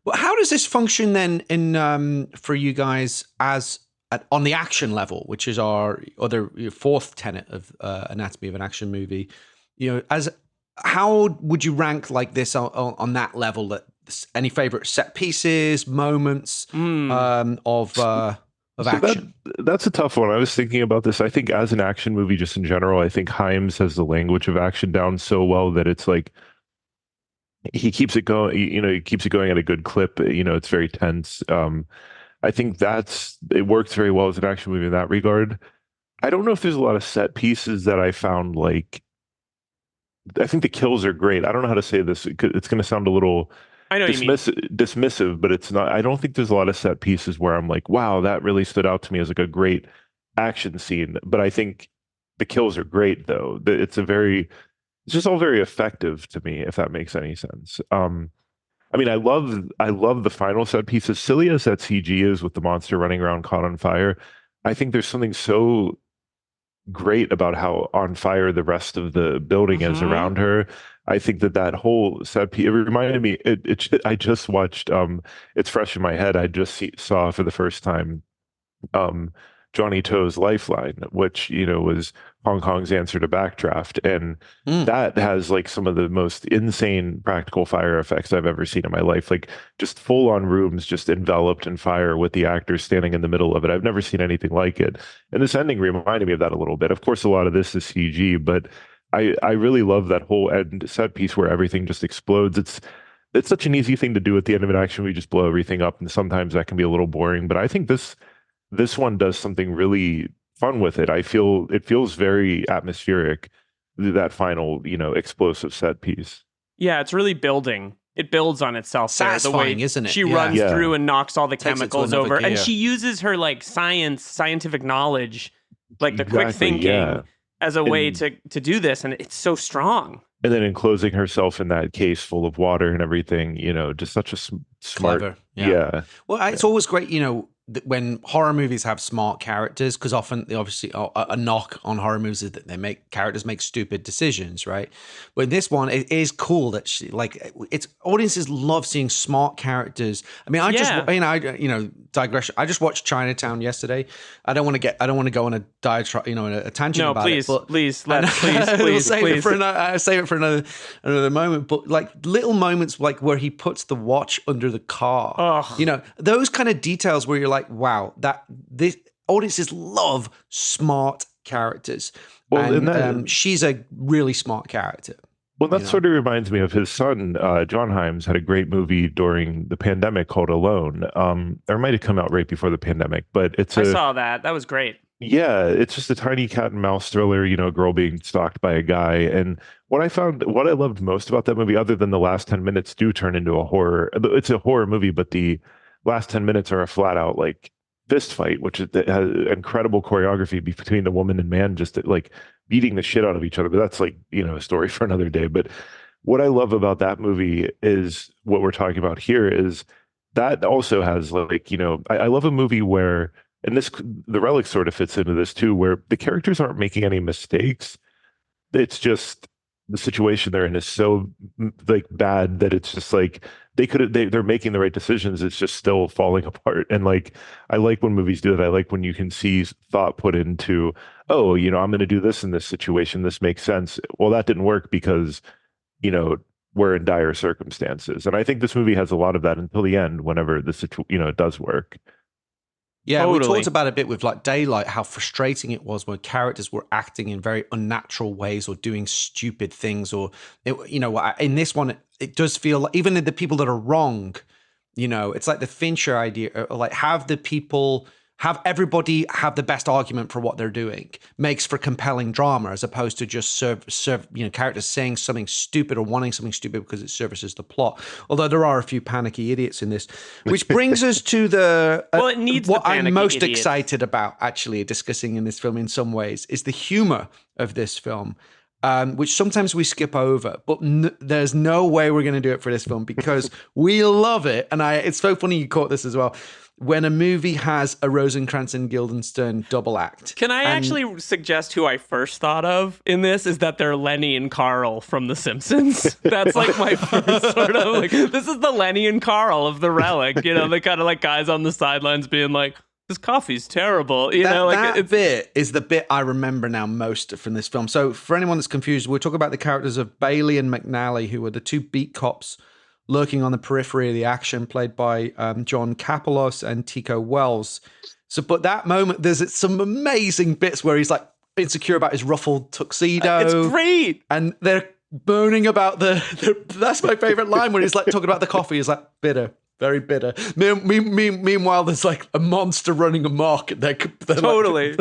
Well, how does this function then in for you guys on the action level, which is our fourth tenet of anatomy of an action movie? How would you rank like this on that level? That any favorite set pieces, moments of action? That's a tough one. I was thinking about this. I think as an action movie, just in general, I think Hyams has the language of action down so well that it's like he keeps it going. He keeps it going at a good clip. It's very tense. I think it works very well as an action movie in that regard. I don't know if there's a lot of set pieces that I found like. I think the kills are great. I don't know how to say this. It's going to sound a little dismissive, but it's not. I don't think there's a lot of set pieces where I'm like, wow, that really stood out to me as like a great action scene. But I think the kills are great, though. It's just all very effective to me, if that makes any sense. I mean, I love the final set pieces. Silly as that CG is with the monster running around caught on fire, I think there's something so great about how on fire the rest of the building is around her. I think that whole set piece, it reminded me, I just watched, it's fresh in my head, I just saw for the first time, Johnny To's Lifeline, which, was Hong Kong's answer to Backdraft. And that has like some of the most insane practical fire effects I've ever seen in my life. Like just full on rooms just enveloped in fire with the actors standing in the middle of it. I've never seen anything like it. And this ending reminded me of that a little bit. Of course, a lot of this is CG, but I really love that whole end set piece where everything just explodes. It's such an easy thing to do at the end of an action movie, just blow everything up. And sometimes that can be a little boring, but I think this one does something really fun with it. I feel it feels very atmospheric, that final, explosive set piece. Yeah, it's really building. It builds on itself. Satisfying, the way isn't it? She runs through and knocks all the Takes chemicals over. And she uses her like scientific knowledge, like the quick thinking as a way to do this. And it's so strong. And then enclosing herself in that case full of water and everything, just such a smart. Clever. Yeah. Well, it's always great, when horror movies have smart characters, because often, obviously, a knock on horror movies is that characters make stupid decisions, right? But in this one, it is cool that audiences love seeing smart characters. I mean, digression. I just watched Chinatown yesterday. I don't want to go on a diatribe, a tangent about it. Please, Save it for another moment. But like little moments, like where he puts the watch under the car, those kind of details where you're like, wow, this audiences love smart characters. Well, and she's a really smart character. Well, that sort of reminds me of his son, John Hyams, had a great movie during the pandemic called Alone. Or it might have come out right before the pandemic, but I saw that. That was great. Yeah, it's just a tiny cat and mouse thriller, a girl being stalked by a guy. And what I loved most about that movie, other than the last 10 minutes do turn into a horror, it's a horror movie, but the last 10 minutes are a flat out like fist fight, which has incredible choreography between the woman and man, just like beating the shit out of each other. But that's like, a story for another day. But what I love about that movie is what we're talking about here is that also has like, I love a movie where, and the Relic sort of fits into this too, where the characters aren't making any mistakes. It's just the situation they're in is so like bad that it's just like they're making the right decisions. It's just still falling apart. And like, I like when movies do that. I like when you can see thought put into, I'm going to do this in this situation. This makes sense. Well, that didn't work because, we're in dire circumstances. And I think this movie has a lot of that until the end, whenever it does work. Yeah, totally. We talked about a bit with like Daylight, how frustrating it was when characters were acting in very unnatural ways or doing stupid things. Or, in this one, it does feel like even the people that are wrong, it's like the Fincher idea, like have everybody have the best argument for what they're doing makes for compelling drama, as opposed to just serve characters saying something stupid or wanting something stupid because it services the plot. Although there are a few panicky idiots in this, which brings us to it needs what I'm most idiots. Excited about actually discussing in this film in some ways is the humor of this film. Which sometimes we skip over, but there's no way we're going to do it for this film because we love it. And it's so funny you caught this as well. When a movie has a Rosencrantz and Guildenstern double act. Can I actually suggest who I first thought of in this is that they're Lenny and Carl from The Simpsons. That's like my first sort of like, this is the Lenny and Carl of the Relic, the kind of like guys on the sidelines being like, this coffee's terrible. That bit is the bit I remember now most from this film. So for anyone that's confused, we'll talk about the characters of Bailey and McNally, who were the two beat cops lurking on the periphery of the action, played by John Kapelos and Tico Wells. So, but that moment, there's some amazing bits where he's like insecure about his ruffled tuxedo. It's great. And they're moaning about that's my favorite line, where he's like talking about the coffee. He's like, bitter. Very bitter. Meanwhile, there's like a monster running amok. They're totally.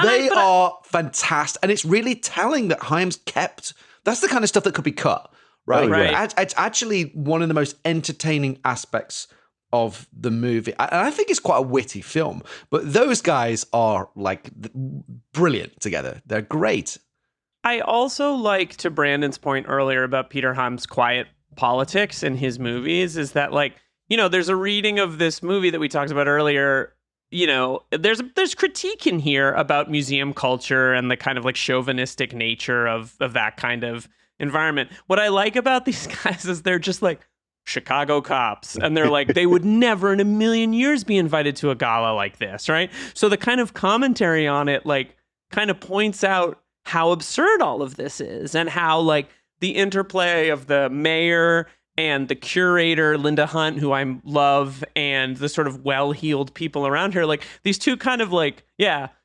They are fantastic. And it's really telling that Hyams kept... That's the kind of stuff that could be cut, right? Oh, right. It's actually one of the most entertaining aspects of the movie. And I think it's quite a witty film. But those guys are like brilliant together. They're great. I also like, to Brandon's point earlier about Peter Hyams' quiet politics in his movies, is that like, there's a reading of this movie that we talked about earlier. There's critique in here about museum culture and the kind of like chauvinistic nature of that kind of environment. What I like about these guys is they're just like Chicago cops. And they're like, they would never in a million years be invited to a gala like this, right? So the kind of commentary on it, like, kind of points out how absurd all of this is, and how, like, the interplay of the mayor and the curator, Linda Hunt, who I love, and the sort of well-heeled people around her, like, these two kind of, like,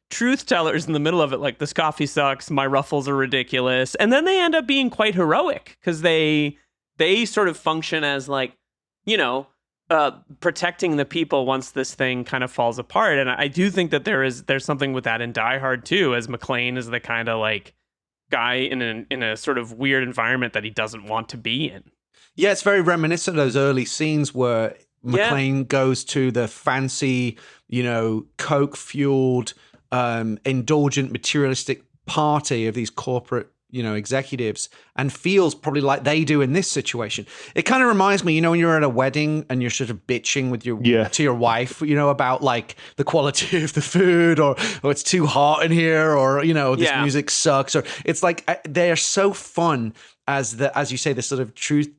truth tellers in the middle of it, like, this coffee sucks, my ruffles are ridiculous. And then they end up being quite heroic, because they sort of function as, like, you know, protecting the people once this thing kind of falls apart. And I do think that there's something with that in Die Hard too, as McClane is the kind of, like, guy in a sort of weird environment that he doesn't want to be in. Yeah, it's very reminiscent of those early scenes where McClane goes to the fancy, you know, coke-fueled, indulgent, materialistic party of these corporate, you know, executives, and feels probably like they do in this situation. It kind of reminds me, you know, when you're at a wedding and you're sort of bitching with your to your wife, you know, about, like, the quality of the food, or it's too hot in here, or, you know, this music sucks, or it's like they're so fun as you say, the sort of truth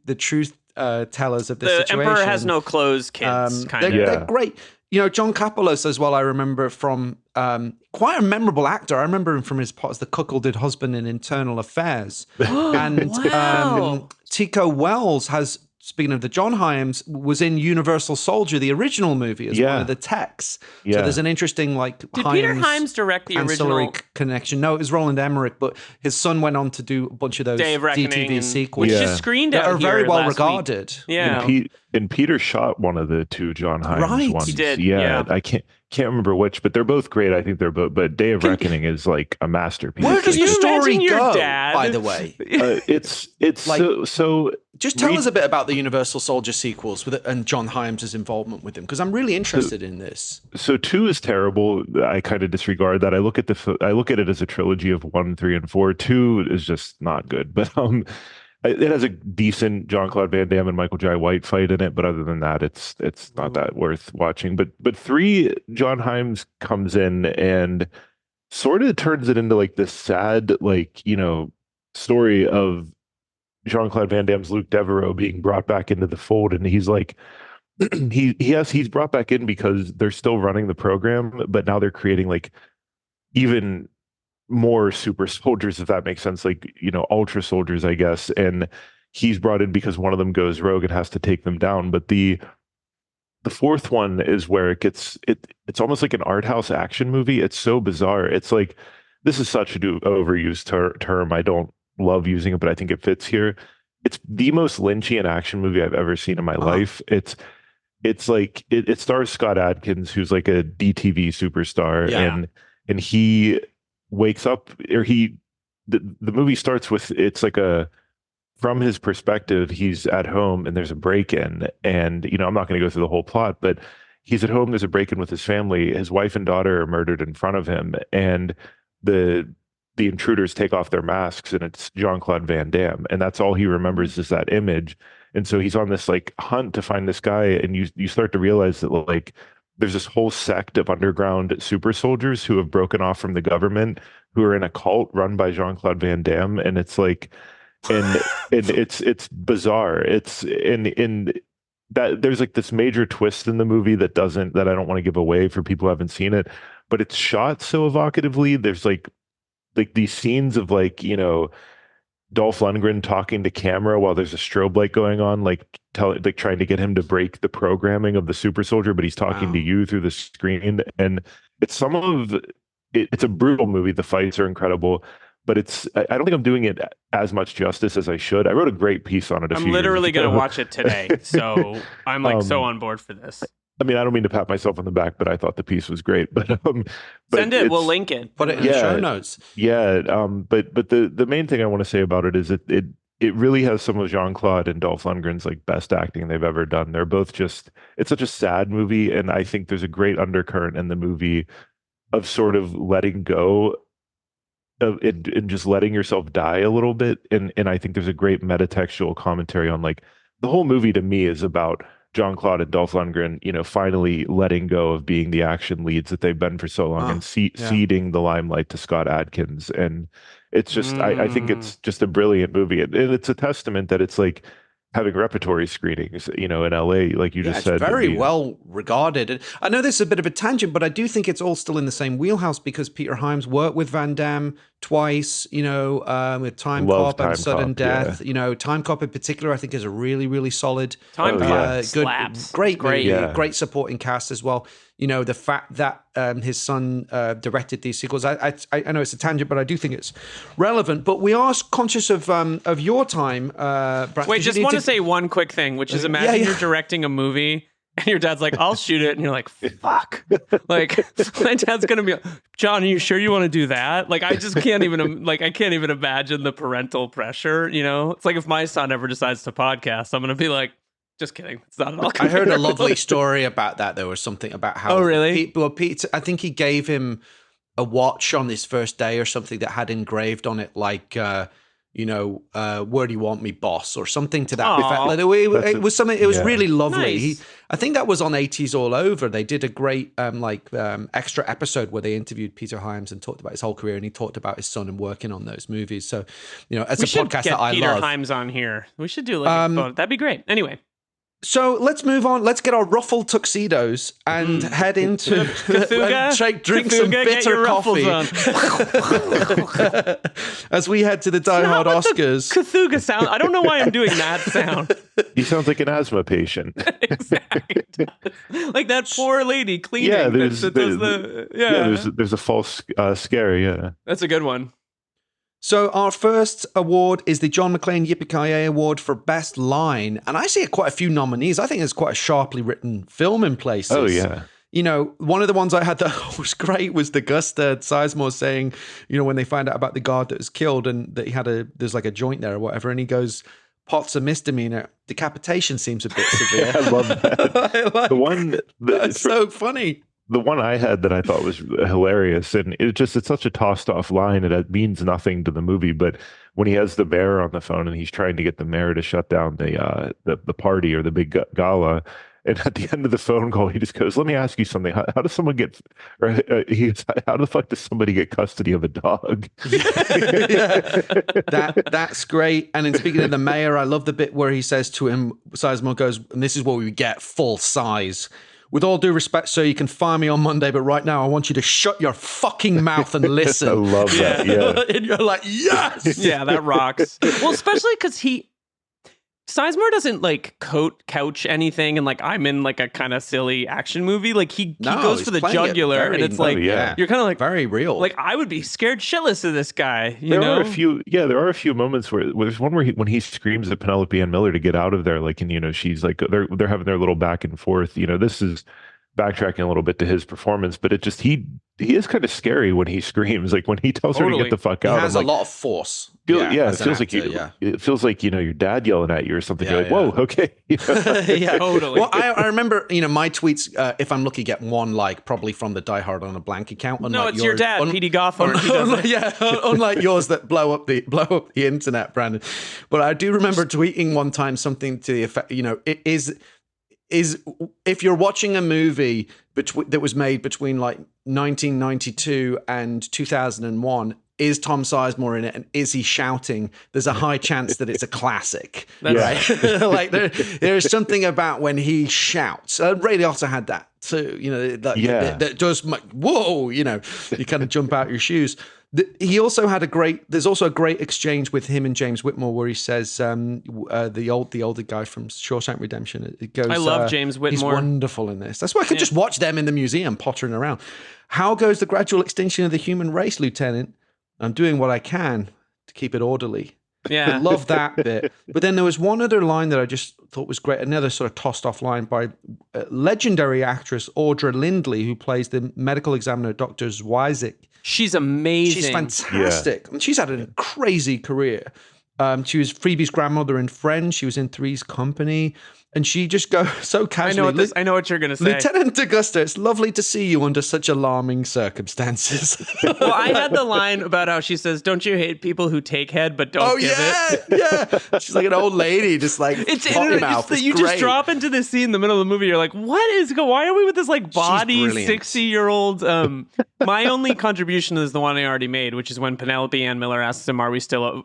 tellers of this situation. The Emperor Has No Clothes kids, they're great. You know, John Kapelos as well, I remember from quite a memorable actor. I remember him from his part as the cuckolded husband in Internal Affairs. And Tico Wells has, speaking of the John Hyams, was in Universal Soldier, the original movie, as one of the techs. So there's an interesting, like, Did Peter Hyams direct the original connection? No, it was Roland Emmerich, but his son went on to do a bunch of those DTV sequels. Which just screened out are here very well last regarded. Week. Yeah. And Peter shot one of the two John Hyams ones. He did. Yeah. I can't remember which, but they're both great. I think they're both. But Day of Reckoning is, like, a masterpiece. Where does the story go? Dad? By the way, it's like, so. Just tell us a bit about the Universal Soldier sequels and John Hyams' involvement with them, because I'm really interested in this. So 2 is terrible. I kind of disregard that. I look at it as a trilogy of 1, 3, and 4. 2 is just not good, but it has a decent Jean-Claude Van Damme and Michael Jai White fight in it, but other than that, it's not that worth watching. But 3, John Hyams comes in and sort of turns it into, like, this sad, like, you know, story of Jean-Claude Van Damme's Luc Devereaux being brought back into the fold, and he's like, he's brought back in because they're still running the program, but now they're creating, like, even more super soldiers, if that makes sense, like, you know, ultra soldiers, I guess. And he's brought in because one of them goes rogue and has to take them down. But the 4th one is where it's almost like an art house action movie. It's so bizarre. It's like, this is such an overused term. I don't love using it, but I think it fits here. It's the most Lynchian action movie I've ever seen in my life. It's like it stars Scott Adkins, who's like a DTV superstar, and he wakes up, or the movie starts with, it's like from his perspective, he's at home and there's a break-in, and, you know, I'm not going to go through the whole plot, but he's at home, there's a break-in with his family, his wife and daughter are murdered in front of him, and the intruders take off their masks, and it's Jean-Claude Van Damme, and that's all he remembers is that image. And so he's on this, like, hunt to find this guy, and you start to realize that, like, there's this whole sect of underground super soldiers who have broken off from the government, who are in a cult run by Jean-Claude Van Damme. And it's like, and it's bizarre. It's in that there's, like, this major twist in the movie that I don't want to give away for people who haven't seen it, but it's shot so evocatively. There's like these scenes of, like, you know, Dolph Lundgren talking to camera while there's a strobe light going on, like trying to get him to break the programming of the super soldier, but he's talking to you through the screen. And it's it's a brutal movie. The fights are incredible, but I don't think I'm doing it as much justice as I should. I wrote a great piece on it. I'm literally going to watch it today. So I'm like so on board for this. I mean, I don't mean to pat myself on the back, but I thought the piece was great. But send it. We'll link it. Put it in the show notes. Yeah. But the main thing I want to say about it is it really has some of Jean-Claude and Dolph Lundgren's, like, best acting they've ever done. They're both it's such a sad movie, and I think there's a great undercurrent in the movie of sort of letting go and just letting yourself die a little bit. And I think there's a great metatextual commentary on, like, the whole movie to me is about Jean-Claude and Dolph Lundgren, you know, finally letting go of being the action leads that they've been for so long, and ceding the limelight to Scott Adkins. And it's just, I think it's just a brilliant movie. And it's a testament that it's like, having repertory screenings, in LA, like you just said. It's very well regarded. And I know this is a bit of a tangent, but I do think it's all still in the same wheelhouse because Peter Hyams worked with Van Damme twice, with Time Cop and Sudden Death. Yeah. Time Cop in particular, I think is a really, really solid, Time Cop good, slaps. great movie, Yeah. great supporting cast as well. The fact that his son directed these sequels, I know it's a tangent, but I do think it's relevant. But we are conscious of your time, Brad. Wait, just want to say one quick thing, which is imagine you're directing a movie and your dad's like, I'll shoot it. And you're like, fuck. Like, my dad's going to be, John, are you sure you want to do that? Like, I just can't even, I can't even imagine the parental pressure, It's like if my son ever decides to podcast, I'm going to be like, just kidding. It's not at all. I heard a lovely story about that. There was something about how. Oh, really? Pete, I think he gave him a watch on his first day or something that had engraved on it, like, where do you want me, boss, or something to that effect. Like, it was something. It was really lovely. Nice. I think that was on 80s All Over. They did a great extra episode where they interviewed Peter Hyams and talked about his whole career, and he talked about his son and working on those movies. So, as a podcast that I Peter love, Hyams on here. We should do that'd be great. Anyway. So let's move on. Let's get our ruffled tuxedos and head into and drink some bitter coffee as we head to the Die Hard Oscars. Cthulhu sound. I don't know why I'm doing that sound. He sounds like an asthma patient. Exactly. Like that poor lady cleaning. Yeah, there's a false scare. Yeah, that's a good one. So our first award is the John McClane Yippee-Ki-Yay Award for Best Line. And I see quite a few nominees. I think it's quite a sharply written film in places. Oh, yeah. One of the ones I had that was great was D'Agosta, Sizemore saying, when they find out about the guard that was killed and that there's like a joint there or whatever. And he goes, pot's a misdemeanor. Decapitation seems a bit severe. I love that. That's so funny. The one I had that I thought was hilarious, and it's such a tossed off line, and it means nothing to the movie. But when he has the mayor on the phone and he's trying to get the mayor to shut down the party or the big gala, and at the end of the phone call, he just goes, "Let me ask you something. How does someone get? Or how the fuck does somebody get custody of a dog?" That's great. And in speaking of the mayor, I love the bit where he says to him, Sizemore goes, "And this is what we get: full size. With all due respect, sir, you can fire me on Monday, but right now I want you to shut your fucking mouth and listen." I love that. Yeah. And you're like, yes. Yeah, that rocks. Well, especially because Sizemore doesn't couch anything, and I'm in a kind of silly action movie. He goes for the jugular, and it's you're kind of very real. I would be scared shitless of this guy. There are a few moments where there's one where when he screams at Penelope Ann Miller to get out of there, and she's they're having their little back and forth. This is backtracking a little bit to his performance, but he is kind of scary when he screams. When he tells her to get the fuck out, he has a lot of force. It feels like your dad yelling at you or something. You're like, whoa, okay. Yeah, totally. Well, I remember, my tweets, if I'm lucky, get one like probably from the Die Hard on a blank account. No, it's your dad, P.D. Gothard. Unlike yours that blow up the internet, Brandon. But I do remember tweeting one time something to the effect, it is if you're watching a movie that was made between 1992 and 2001, is Tom Sizemore in it, and is he shouting? There's a high chance that it's a classic. Right? There's something about when he shouts. Ray Liotta had that too. That does whoa. You kind of jump out your shoes. He also had there's also a great exchange with him and James Whitmore where he says, the older guy from Shawshank Redemption, it goes, I love James Whitmore. He's wonderful in this. That's why I could just watch them in the museum pottering around. How goes the gradual extinction of the human race, Lieutenant? I'm doing what I can to keep it orderly. Yeah. I love that bit. But then there was one other line that I just thought was great. Another sort of tossed off line by legendary actress Audra Lindley, who plays the medical examiner, Dr. Zwyzik. She's amazing. She's fantastic. And she's had a crazy career. She was Phoebe's grandmother in Friends. She was in Three's Company. And she just goes so casually. I know what you're going to say. Lieutenant D'Agosta, it's lovely to see you under such alarming circumstances. Well, I had the line about how she says, "Don't you hate people who take head but don't give it?" Yeah. She's like an old lady, just like potty mouth. It's you great. just drop into this scene in the middle of the movie. You're like, why are we with this like body 60-year-old? My only contribution is the one I already made, which is when Penelope Ann Miller asks him, "Are we still?"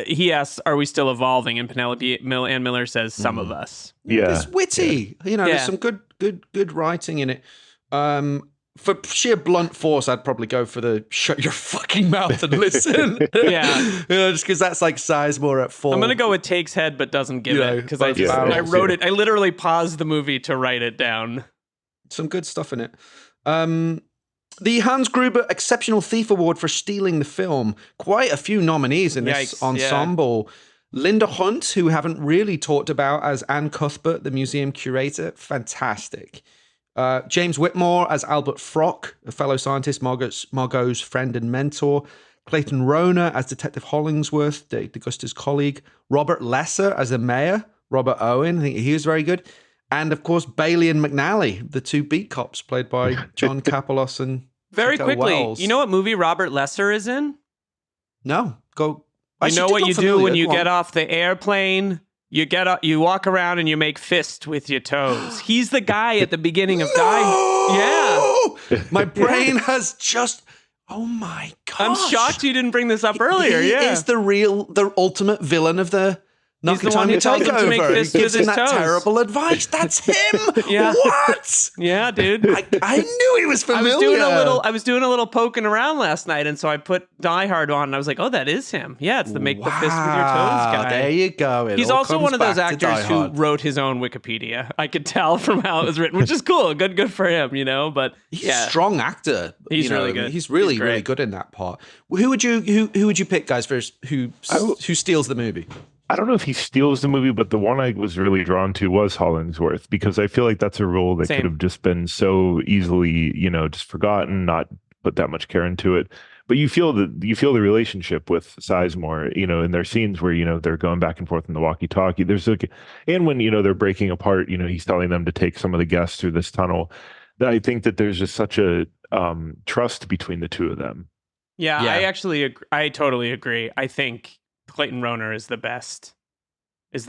He asks, "Are we still evolving?" And Penelope Ann Miller says, "Some of us." Yeah, it's witty. There's some good writing in it. For sheer blunt force, I'd probably go for the shut your fucking mouth and listen. Yeah. Just because that's like Sizemore at 4. I'm going to go with takes head but doesn't give it, because I wrote it. I literally paused the movie to write it down. Some good stuff in it. The Hans Gruber Exceptional Thief Award for stealing the film. Quite a few nominees in this ensemble. Yeah. Linda Hunt, who we haven't really talked about, as Anne Cuthbert, the museum curator. Fantastic. James Whitmore as Albert Frock, a fellow scientist, Margot's friend and mentor. Clayton Rona as Detective Hollingsworth, D'Agosta's colleague. Robert Lesser as the mayor. Robert Owen, I think he was very good. And, of course, Bailey and McNally, the 2 beat cops, played by John Kapelos and Very Chico quickly, Wells. You know what movie Robert Lesser is in? No, go. You know what you do when you get off the airplane? You get up, you walk around and you make fists with your toes. He's the guy at the beginning of Die. Yeah. My brain has just. Oh my gosh. I'm shocked you didn't bring this up earlier. He is the ultimate villain of the Nakatomi Takeover. He gives him that terrible advice. That's him. Yeah. What? Yeah, dude. I knew he was familiar. I was doing a little poking around last night, and so I put Die Hard on, and I was like, oh, that is him. Yeah, it's the make the fist with your toes guy. There you go. He's also one of those actors who wrote his own Wikipedia. I could tell from how it was written, which is cool. Good for him, but he's a strong actor. He's really good. He's really good in that part. Who would you pick, guys, for who steals the movie? I don't know if he steals the movie, but the one I was really drawn to was Hollingsworth, because I feel like that's a role that could have just been so easily, just forgotten, not put that much care into it. But you feel the relationship with Sizemore, in their scenes where, they're going back and forth in the walkie-talkie. And when, they're breaking apart, he's telling them to take some of the guests through this tunnel. That I think that there's just such a trust between the two of them. Yeah. I totally agree. I think Clayton Roner is the best. He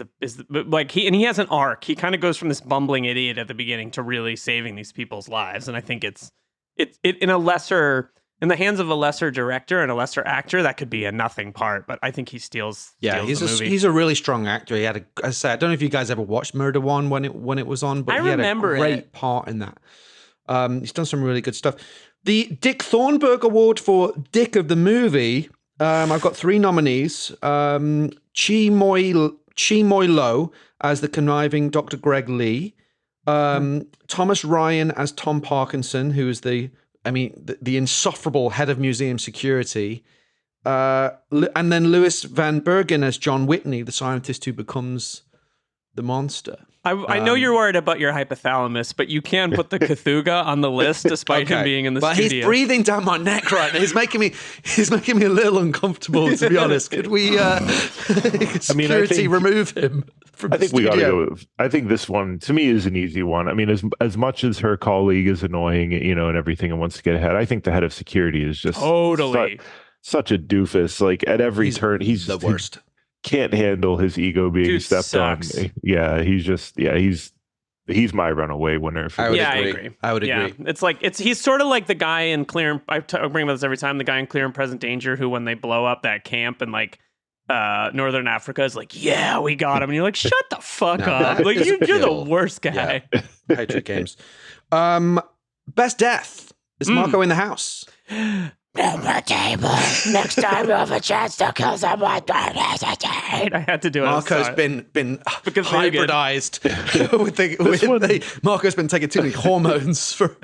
has an arc. He kind of goes from this bumbling idiot at the beginning to really saving these people's lives, and I think it's in the hands of a lesser director and a lesser actor, that could be a nothing part. But I think he steals. Yeah, he's a really strong actor. He had I don't know if you guys ever watched Murder One when it was on, but he had a great part in that. He's done some really good stuff. The Dick Thornburg Award for Dick of the Movie. I've got 3 nominees. Chi Moi Lo as the conniving Dr. Greg Lee. Thomas Ryan as Tom Parkinson, who is the insufferable head of museum security. And then Louis Van Bergen as John Whitney, the scientist who becomes the monster. I know you're worried about your hypothalamus, but you can put the Cthulhu on the list despite him being in the studio. He's breathing down my neck right now. He's making me a little uncomfortable, to be honest. Could we security remove him from the studio? We gotta go with, I think this one to me is an easy one. I mean, as much as her colleague is annoying, and everything and wants to get ahead, I think the head of security is just totally such a doofus. Like at every turn, he's the worst. Can't handle his ego being stepped on. Yeah, he's my runaway winner. I agree. I would agree. He's sort of like the guy in Clear. I bring about this every time. The guy in Clear and Present Danger, who when they blow up that camp in Northern Africa, is like, yeah, we got him, and you're like, shut the fuck up. Like you're the worst guy. Yeah. Hatred games. Best death is Marco in the house. Number table. Next time you have a chance to kill someone, I had to do it. Marco's been hybridized. Marco's been taking too many hormones for.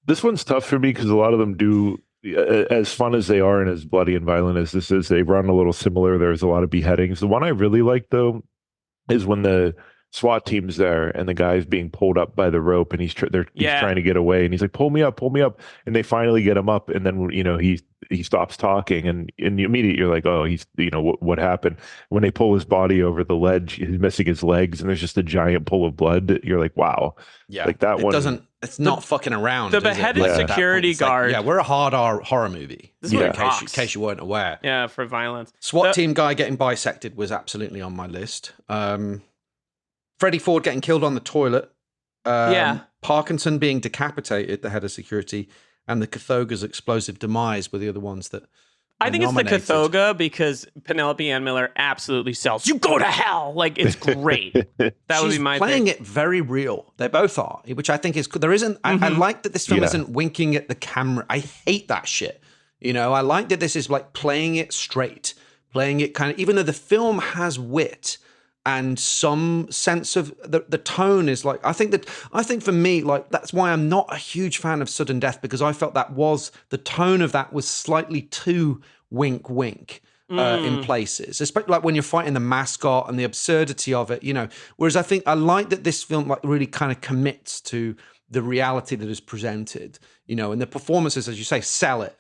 This one's tough for me because a lot of them do, as fun as they are and as bloody and violent as this is, they run a little similar. There's a lot of beheadings. The one I really like though is when the SWAT team's there, and the guy's being pulled up by the rope, and he's trying to get away, and he's like, pull me up, and they finally get him up, and then he stops talking, and immediately you're like, oh, he's what happened? When they pull his body over the ledge, he's missing his legs, and there's just a giant pool of blood. You're like, wow, like that one. It's not fucking around. The beheaded security guard. We're a hard horror movie. This is in case you weren't aware. Yeah, for violence. SWAT team guy getting bisected was absolutely on my list. Freddie Ford getting killed on the toilet. Parkinson being decapitated, the head of security, and the Cathoga's explosive demise were the other ones that I think nominated. It's the Cathoga because Penelope Ann Miller absolutely sells. You go to hell. Like, it's great. That would be my playing thing. it very real. They both are, which I think is there isn't. I like that this film isn't winking at the camera. I hate that shit. I like that this is like playing it straight, playing it kind of, even though the film has wit and some sense of the tone is like, I think for me, like, that's why I'm not a huge fan of Sudden Death, because I felt the tone of that was slightly too wink in places, especially like when you're fighting the mascot and the absurdity of it, whereas I like that this film like really kind of commits to the reality that is presented, and the performances, as you say, sell it,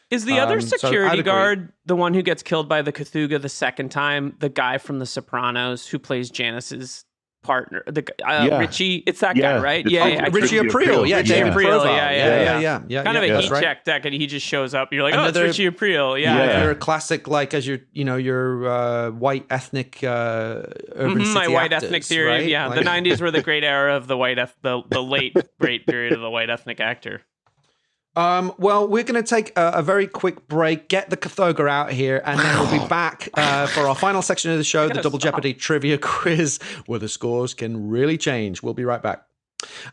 Is the other security guard the one who gets killed by the Cathuga the second time, the guy from The Sopranos who plays Janice's partner, Richie? It's that guy, right? Richie Aprile. Yeah, David Aprile. Yeah. Kind of a heat check deck, and he just shows up. You're like, oh, it's Richie Aprile. You're a classic, like, as your white ethnic urban city my white actors, ethnic theory. right? Yeah, Like, the 90s were the great era of the the late great period of the white ethnic actor. Well, we're going to take a very quick break, get the Cathoga out here, and then we'll be back for our final section of the show, the Double Jeopardy Trivia Quiz, where the scores can really change. We'll be right back.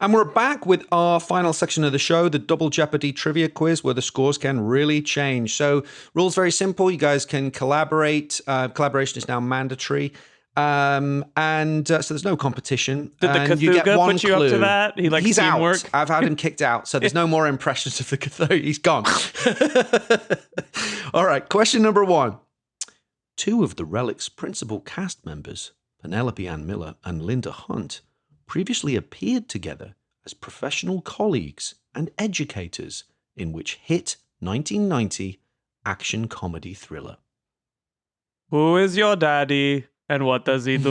And we're back with our final section of the show, the Double Jeopardy Trivia Quiz, where the scores can really change. So, rules very simple. You guys can collaborate. Collaboration is now mandatory. So there's no competition. Did the Cathuga put you up to that? He's teamwork? out. I've had him kicked out, so there's no more impressions of the Cathuga. He's gone. All right, question number 1. 2 of the Relic's principal cast members, Penelope Ann Miller and Linda Hunt, previously appeared together as professional colleagues and educators in which hit 1990 action comedy thriller? Who is your daddy? And what does he do?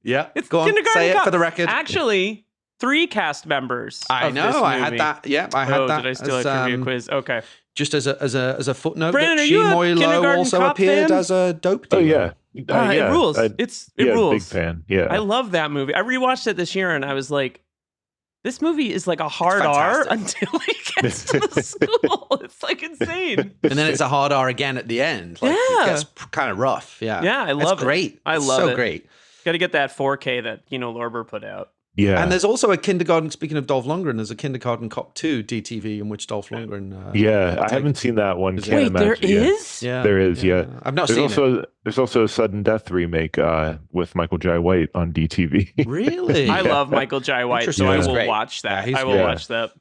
It's go on, say it for the record. Actually, 3 cast members. I know. I had that. Yeah, I had that. Did I steal a trivia quiz? Okay. Just as a footnote, Brandon, that are you a Chimoy Lowe Kindergarten also Cop appeared fan? as a dope Oh dealer. yeah, It rules. It rules. Big fan. Yeah, I love that movie. I rewatched it this year, and I was like, this movie is like a hard R until he gets to the school. It's like insane. And then it's a hard R again at the end. Like, it gets kind of rough. Yeah. Yeah, I love it. Great. I love it. So great. Got to get that 4K that Lorber put out. Yeah. And there's also a kindergarten, speaking of Dolph Lundgren, there's a Kindergarten Cop 2 DTV in which Dolph Lundgren... I haven't seen that one. Wait, there is? Yeah. There is, yeah. I've not seen it. There's also a Sudden Death remake with Michael Jai White on DTV. Really? I love Michael Jai White, so I will watch that. I will watch that.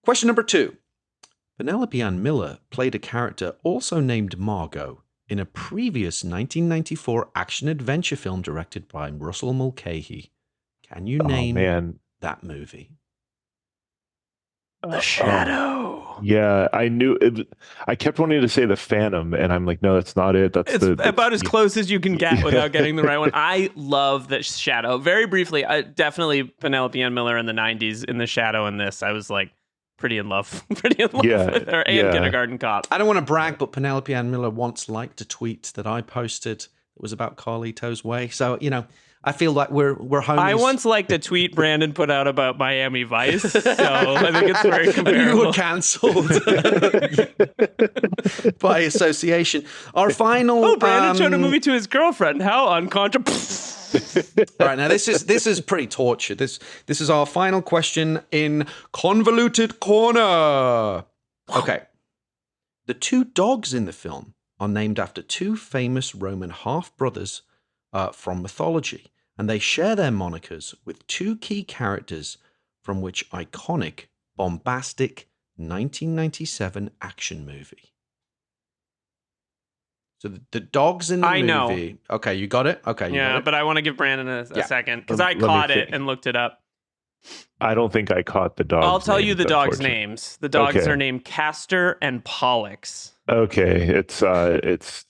Question number 2. Penelope Ann Miller played a character also named Margot in a previous 1994 action-adventure film directed by Russell Mulcahy. Can you name that movie? The Shadow. Yeah, I knew it. I kept wanting to say The Phantom, and I'm like, no, that's not it. That's about as close as you can get without getting the right one. I love The Shadow. Very briefly, definitely Penelope Ann Miller in the 90s in The Shadow in this. I was like pretty in love with her and Kindergarten Cop. I don't want to brag, but Penelope Ann Miller once liked a tweet that I posted that was about Carlito's Way. So, I feel like we're homies. I once liked a tweet Brandon put out about Miami Vice, so I think it's very comparable. You were cancelled by association. Our final. Oh, Brandon showed a movie to his girlfriend. How uncontroversial. All right, now this is pretty tortured. This is our final question in Convoluted Corner. Okay, the 2 dogs in the film are named after 2 famous Roman half-brothers from mythology, and they share their monikers with 2 key characters from which iconic, bombastic 1997 action movie. So the dogs in the I know. movie. Okay, you got it? Okay, you got it. But I want to give Brandon a second because I Let me caught it think. and looked it up. I don't think I caught the dogs. I'll tell you names, the dogs' unfortunately. names. The dogs Okay. are named Castor and Pollux. Okay, it's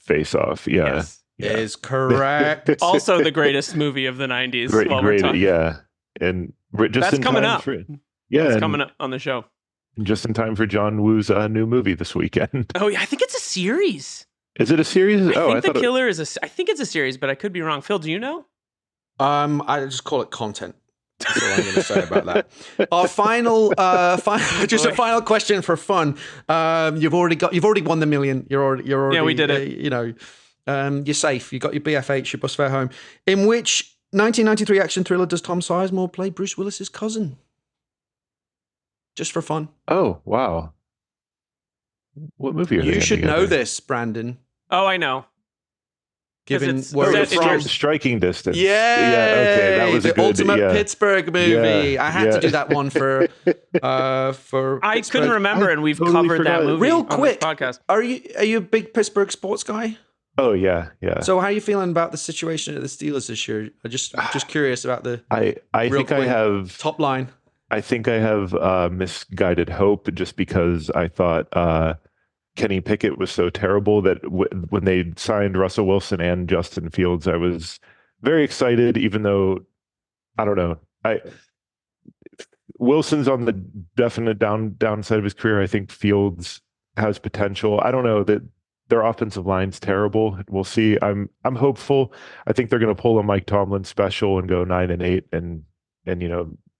Face Off. Yeah. Yes. Is correct. Also the greatest movie of the 90s. Great, while we're great, talking. yeah. And just That's in coming time up. for yeah, It's and coming up on the show. just in time for John Woo's new movie this weekend. Oh, yeah. I think it's a series. Is it a series? I think The thought Killer is I think it's a series, but I could be wrong. Phil, do you know? I just call it content. That's all I'm going to say about that. Our final, just a final question for fun. You've already won the million. You're already. Yeah, we did it. You're safe. You got your BFH, your bus fare home. In which 1993 action thriller does Tom Sizemore play Bruce Willis's cousin? Just for fun. Oh, wow. What movie are they You in should know together? this, Brandon. Oh, I know. Given it's where you're set in from. your- Striking Distance. Yeah, okay, that was the a good ultimate yeah. Pittsburgh movie. Yeah, I had to do that one for I Pittsburgh. couldn't remember, and we've totally covered that forgot. movie Real on this quick, podcast. Are you a big Pittsburgh sports guy? Oh yeah. So how are you feeling about the situation at the Steelers this year? I'm just curious about the I Real think I quick. have top line. I think I have misguided hope just because I thought Kenny Pickett was so terrible that when they signed Russell Wilson and Justin Fields, I was very excited, even though I don't know. Wilson's on the definite downside of his career. I think Fields has potential. I don't know that their offensive line's terrible. We'll see. I'm hopeful. I think they're going to pull a Mike Tomlin special and go 9-8 and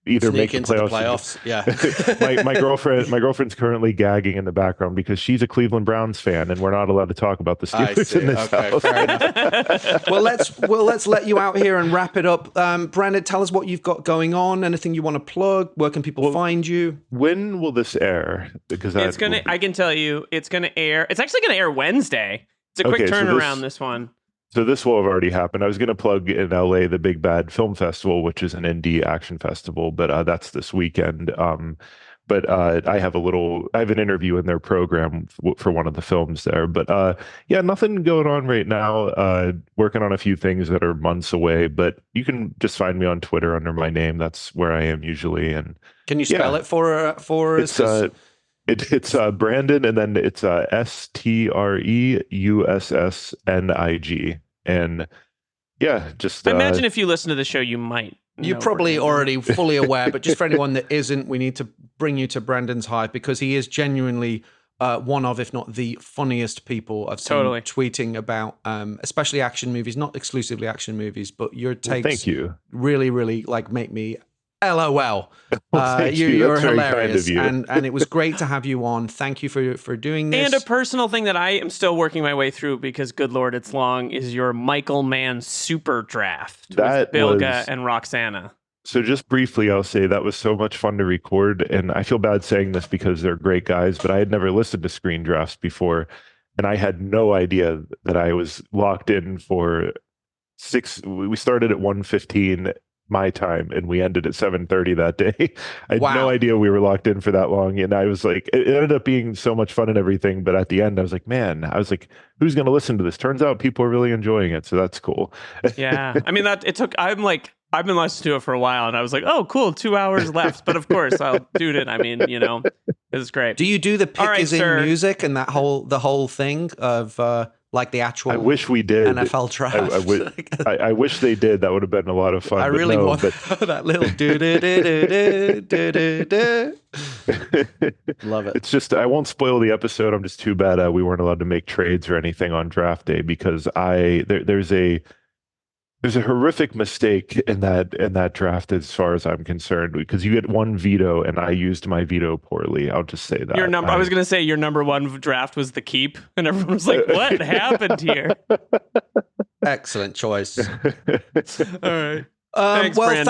either Sneak make the into playoffs. the playoffs. Yeah. my girlfriend's currently gagging in the background because she's a Cleveland Browns fan and we're not allowed to talk about the Steelers in this house. Fair enough. let's let you out here and wrap it up. Brandon, tell us what you've got going on. Anything you want to plug? Where can people find you? When will this air? Because I can tell you, it's gonna air. It's actually gonna air Wednesday. It's a quick Okay, so turnaround. This one. So this will have already happened. I was going to plug in LA the Big Bad Film Festival, which is an indie action festival, but that's this weekend. But I have an interview in their program for one of the films there. But yeah, nothing going on right now. Working on a few things that are months away, but you can just find me on Twitter under my name. That's where I am usually. And Can you spell it for us? It's Brandon, and then it's STREUSSNIG, and yeah, just I imagine if you listen to the show, you might. You're know probably Brandon. already fully aware, but just for anyone that isn't, we need to bring you to Brandon's Hive because he is genuinely one of, if not the funniest people I've seen tweeting about, especially action movies, not exclusively action movies, but your takes. Thank you. Really, really make me LOL. Thank you. You're That's very hilarious, kind of you. and it was great to have you on. Thank you for doing this. And a personal thing that I am still working my way through because, good Lord, it's long, is your Michael Mann super draft with Bilga and Roxana. So just briefly, I'll say that was so much fun to record, and I feel bad saying this because they're great guys, but I had never listened to screen drafts before, and I had no idea that I was locked in for 6. We started at 1:15 my time and we ended at 7:30 that day. I had no idea we were locked in for that long, and I was like, it ended up being so much fun and everything, but at the end I was like, who's going to listen to this? Turns out people are really enjoying it, so that's cool. Yeah, I mean I've been listening to it for a while, and I was like, oh cool, 2 hours left, but of course I'll do it. I mean, it's great. Do you do the pick is in music and the whole thing of like the actual? I wish we did NFL draft. I wish they did. That would have been a lot of fun. I really want that little do. Love it. It's just I won't spoil the episode. I'm just too bad we weren't allowed to make trades or anything on draft day because there's a horrific mistake in that draft as far as I'm concerned, because you get one veto and I used my veto poorly. I'll just say that. I was going to say your number one draft was the keep, and everyone was like, what happened here? Excellent choice. All right. Thanks, Brandon.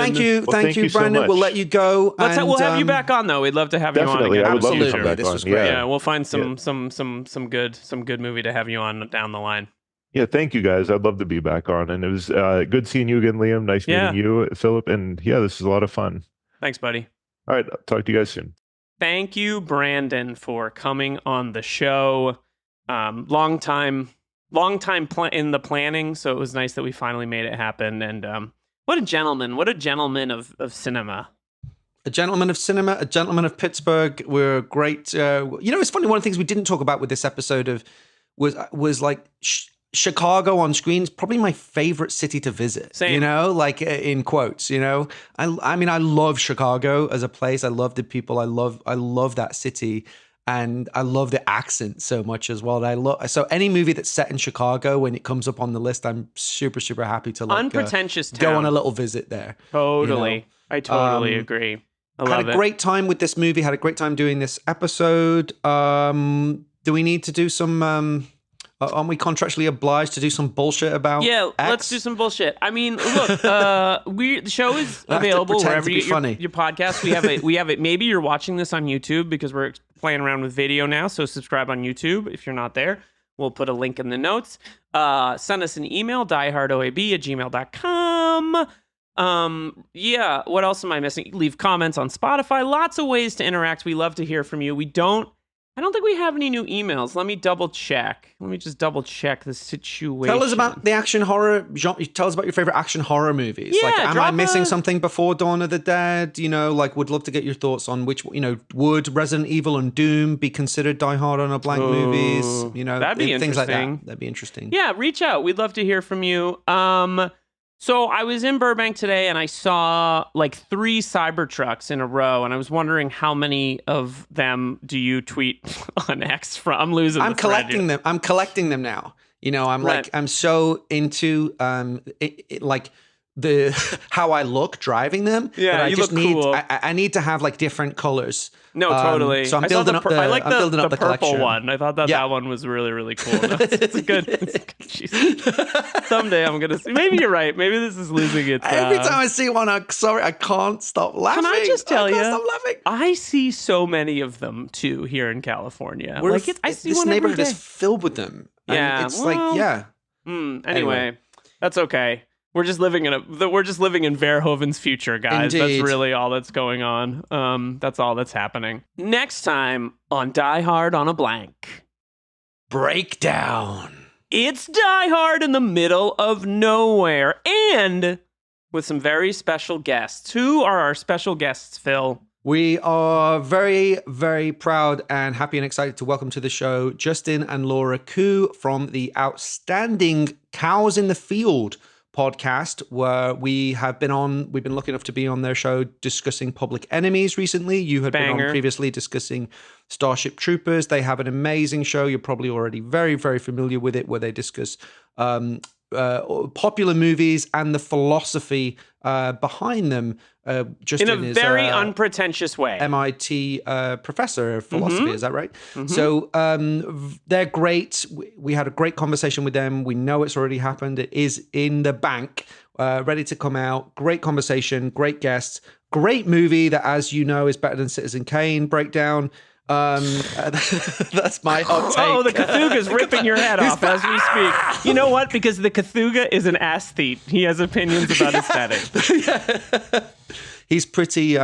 Thank you, Brandon. So we'll let you go. We'll have you back on though. We'd love to have you on again. I would love to Absolutely. come back This on. was great. Yeah, we'll find some good movie to have you on down the line. Yeah, thank you guys. I'd love to be back on, and it was good seeing you again, Liam. Nice meeting you, Philip, and yeah, this is a lot of fun. Thanks, buddy. All right, I'll talk to you guys soon. Thank you, Brandon, for coming on the show. Long time long time in the planning, so it was nice that we finally made it happen. And what a gentleman of cinema. A gentleman of cinema, a gentleman of Pittsburgh. We're great. It's funny. One of the things we didn't talk about with this episode was like Chicago on screen is probably my favorite city to visit. Same. Like in quotes. I mean, I love Chicago as a place. I love the people. I love that city, and I love the accent so much as well. So any movie that's set in Chicago, when it comes up on the list, I'm super super happy to unpretentious town. Go on a little visit there. Totally, I totally agree. I love it. Had a great time with this movie. Had a great time doing this episode. Do we need to do some? Aren't we contractually obliged to do some bullshit about? Yeah, X? let's do some bullshit. I mean, look, the show is available wherever you get your podcast. We have it. Maybe you're watching this on YouTube because we're playing around with video now. So subscribe on YouTube if you're not there. We'll put a link in the notes. Send us an email, diehardoab@gmail.com. What else am I missing? Leave comments on Spotify. Lots of ways to interact. We love to hear from you. I don't think we have any new emails. Let me double check. Let me just double check the situation. Tell us about the action horror genre. Tell us about your favorite action horror movies. Yeah, am I missing something before Dawn of the Dead? Would love to get your thoughts on which, would Resident Evil and Doom be considered Die Hard on a Blank movies? That'd be things like interesting. that. That'd be interesting. Yeah, reach out. We'd love to hear from you. So I was in Burbank today and I saw like 3 Cybertrucks in a row, and I was wondering how many of them do you tweet on X from? I'm losing. I'm collecting them. I'm collecting them now. I'm so into the how I look driving them. Yeah, that I you just look need. cool. I need to have like different colors. No, totally. So I'm building up the. I like the purple collection. One. I thought that one was really, really cool. It's good. Someday I'm gonna see. Maybe you're right. Maybe this is losing its. Every time I see one, I can't stop laughing. Can I just tell you? Stop laughing. I see so many of them too here in California. I see this one neighborhood every day. is filled with them. Yeah, it's Anyway, that's okay. We're just living in Verhoeven's future, guys. Indeed. That's really all that's going on. That's all that's happening. Next time on Die Hard on a Blank. Breakdown. It's Die Hard in the middle of nowhere, and with some very special guests. Who are our special guests, Phil? We are very, very proud and happy and excited to welcome to the show Justin and Laura Koo from the outstanding Cows in the Field podcast, where we've been lucky enough to be on their show discussing Public Enemies recently. You had been on previously discussing Starship Troopers. They have an amazing show. You're probably already very, very familiar with it, where they discuss popular movies and the philosophy behind them. Justin in a very unpretentious way. MIT professor of philosophy, Mm-hmm. is that right? Mm-hmm. So they're great. We had a great conversation with them. We know it's already happened. It is in the bank, ready to come out. Great conversation, great guests, great movie that, as you know, is better than Citizen Kane breakdown. That's my hot take. Oh, the Cthulhu's ripping your head off as we speak. You know what? Because the Cthulhu is an aesthete. He has opinions about aesthetic. He's pretty.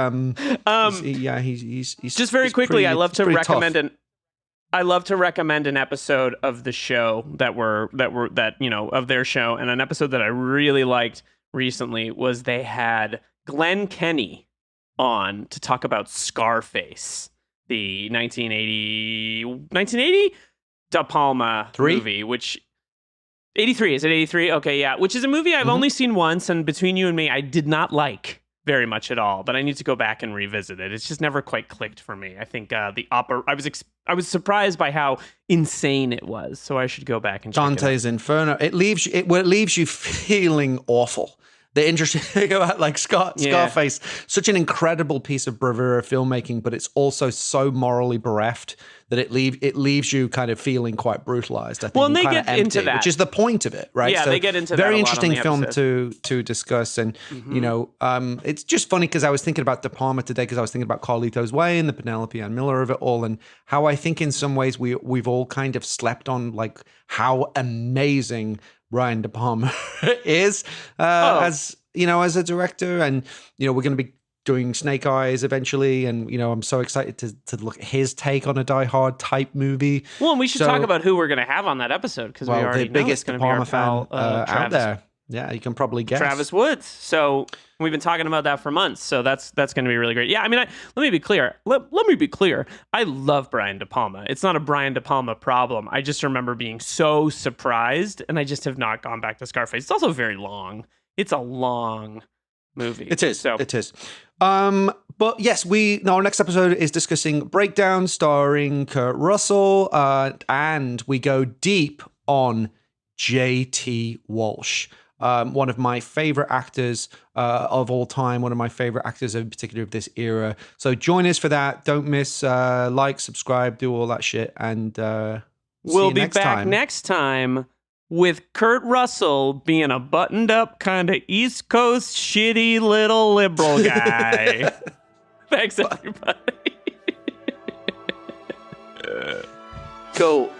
He's just very quickly. I love to recommend an episode of the show of their show, and an episode that I really liked recently was they had Glenn Kenny on to talk about Scarface, the 1980 De Palma movie, which 83, is it 83? Okay, yeah, which is a movie I've only seen once, and between you and me, I did not like very much at all, but I need to go back and revisit it. It's just never quite clicked for me. I think I was surprised by how insane it was, so I should go back and check Dante's Inferno. It leaves you feeling awful. The interesting thing about Scarface, such an incredible piece of bravura filmmaking, but it's also so morally bereft that it leaves you kind of feeling quite brutalized. I think. Well, and they get empty, into that, which is the point of it, right? Yeah, so they get into very that. Interesting film to discuss, and it's just funny because I was thinking about De Palma today because I was thinking about Carlito's Way and the Penelope Ann Miller of it all, and how I think in some ways we've all kind of slept on how amazing Brian De Palma is as a director, and we're going to be doing Snake Eyes eventually, and I'm so excited to look at his take on a Die Hard type movie. Well, and we should talk about who we're going to have on that episode, because we already the biggest know it's De Palma be our pal, fan out there. Yeah, you can probably guess. Travis Woods. So we've been talking about that for months. So that's going to be really great. Yeah, I mean, let me be clear. Let me be clear. I love Brian De Palma. It's not a Brian De Palma problem. I just remember being so surprised, and I just have not gone back to Scarface. It's also very long. It's a long movie. It is. It is. But yes, our next episode is discussing Breakdown, starring Kurt Russell, and we go deep on J.T. Walsh. One of my favorite actors of all time, one of my favorite actors in particular of this era. So join us for that. Don't miss, like, subscribe, do all that shit. And we'll be back next time with Kurt Russell being a buttoned up kind of East Coast shitty little liberal guy. Thanks, everybody. Cool.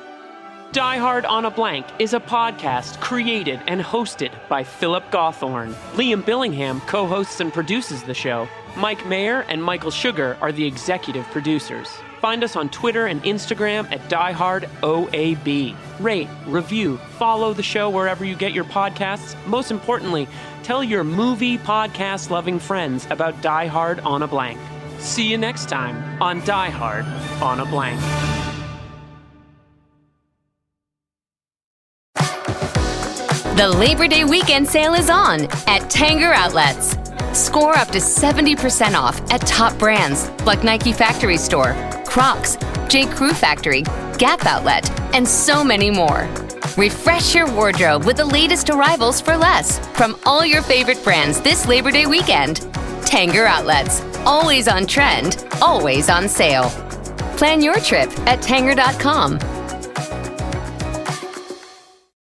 Die Hard on a Blank is a podcast created and hosted by Philip Gawthorne. Liam Billingham co-hosts and produces the show. Mike Mayer and Michael Sugar are the executive producers. Find us on Twitter and Instagram at DieHardOAB. Rate, review, follow the show wherever you get your podcasts. Most importantly, tell your movie podcast-loving friends about Die Hard on a Blank. See you next time on Die Hard on a Blank. The Labor Day weekend sale is on at Tanger Outlets. Score up to 70% off at top brands like Nike Factory Store, Crocs, J. Crew Factory, Gap Outlet, and so many more. Refresh your wardrobe with the latest arrivals for less from all your favorite brands this Labor Day weekend. Tanger Outlets, always on trend, always on sale. Plan your trip at Tanger.com.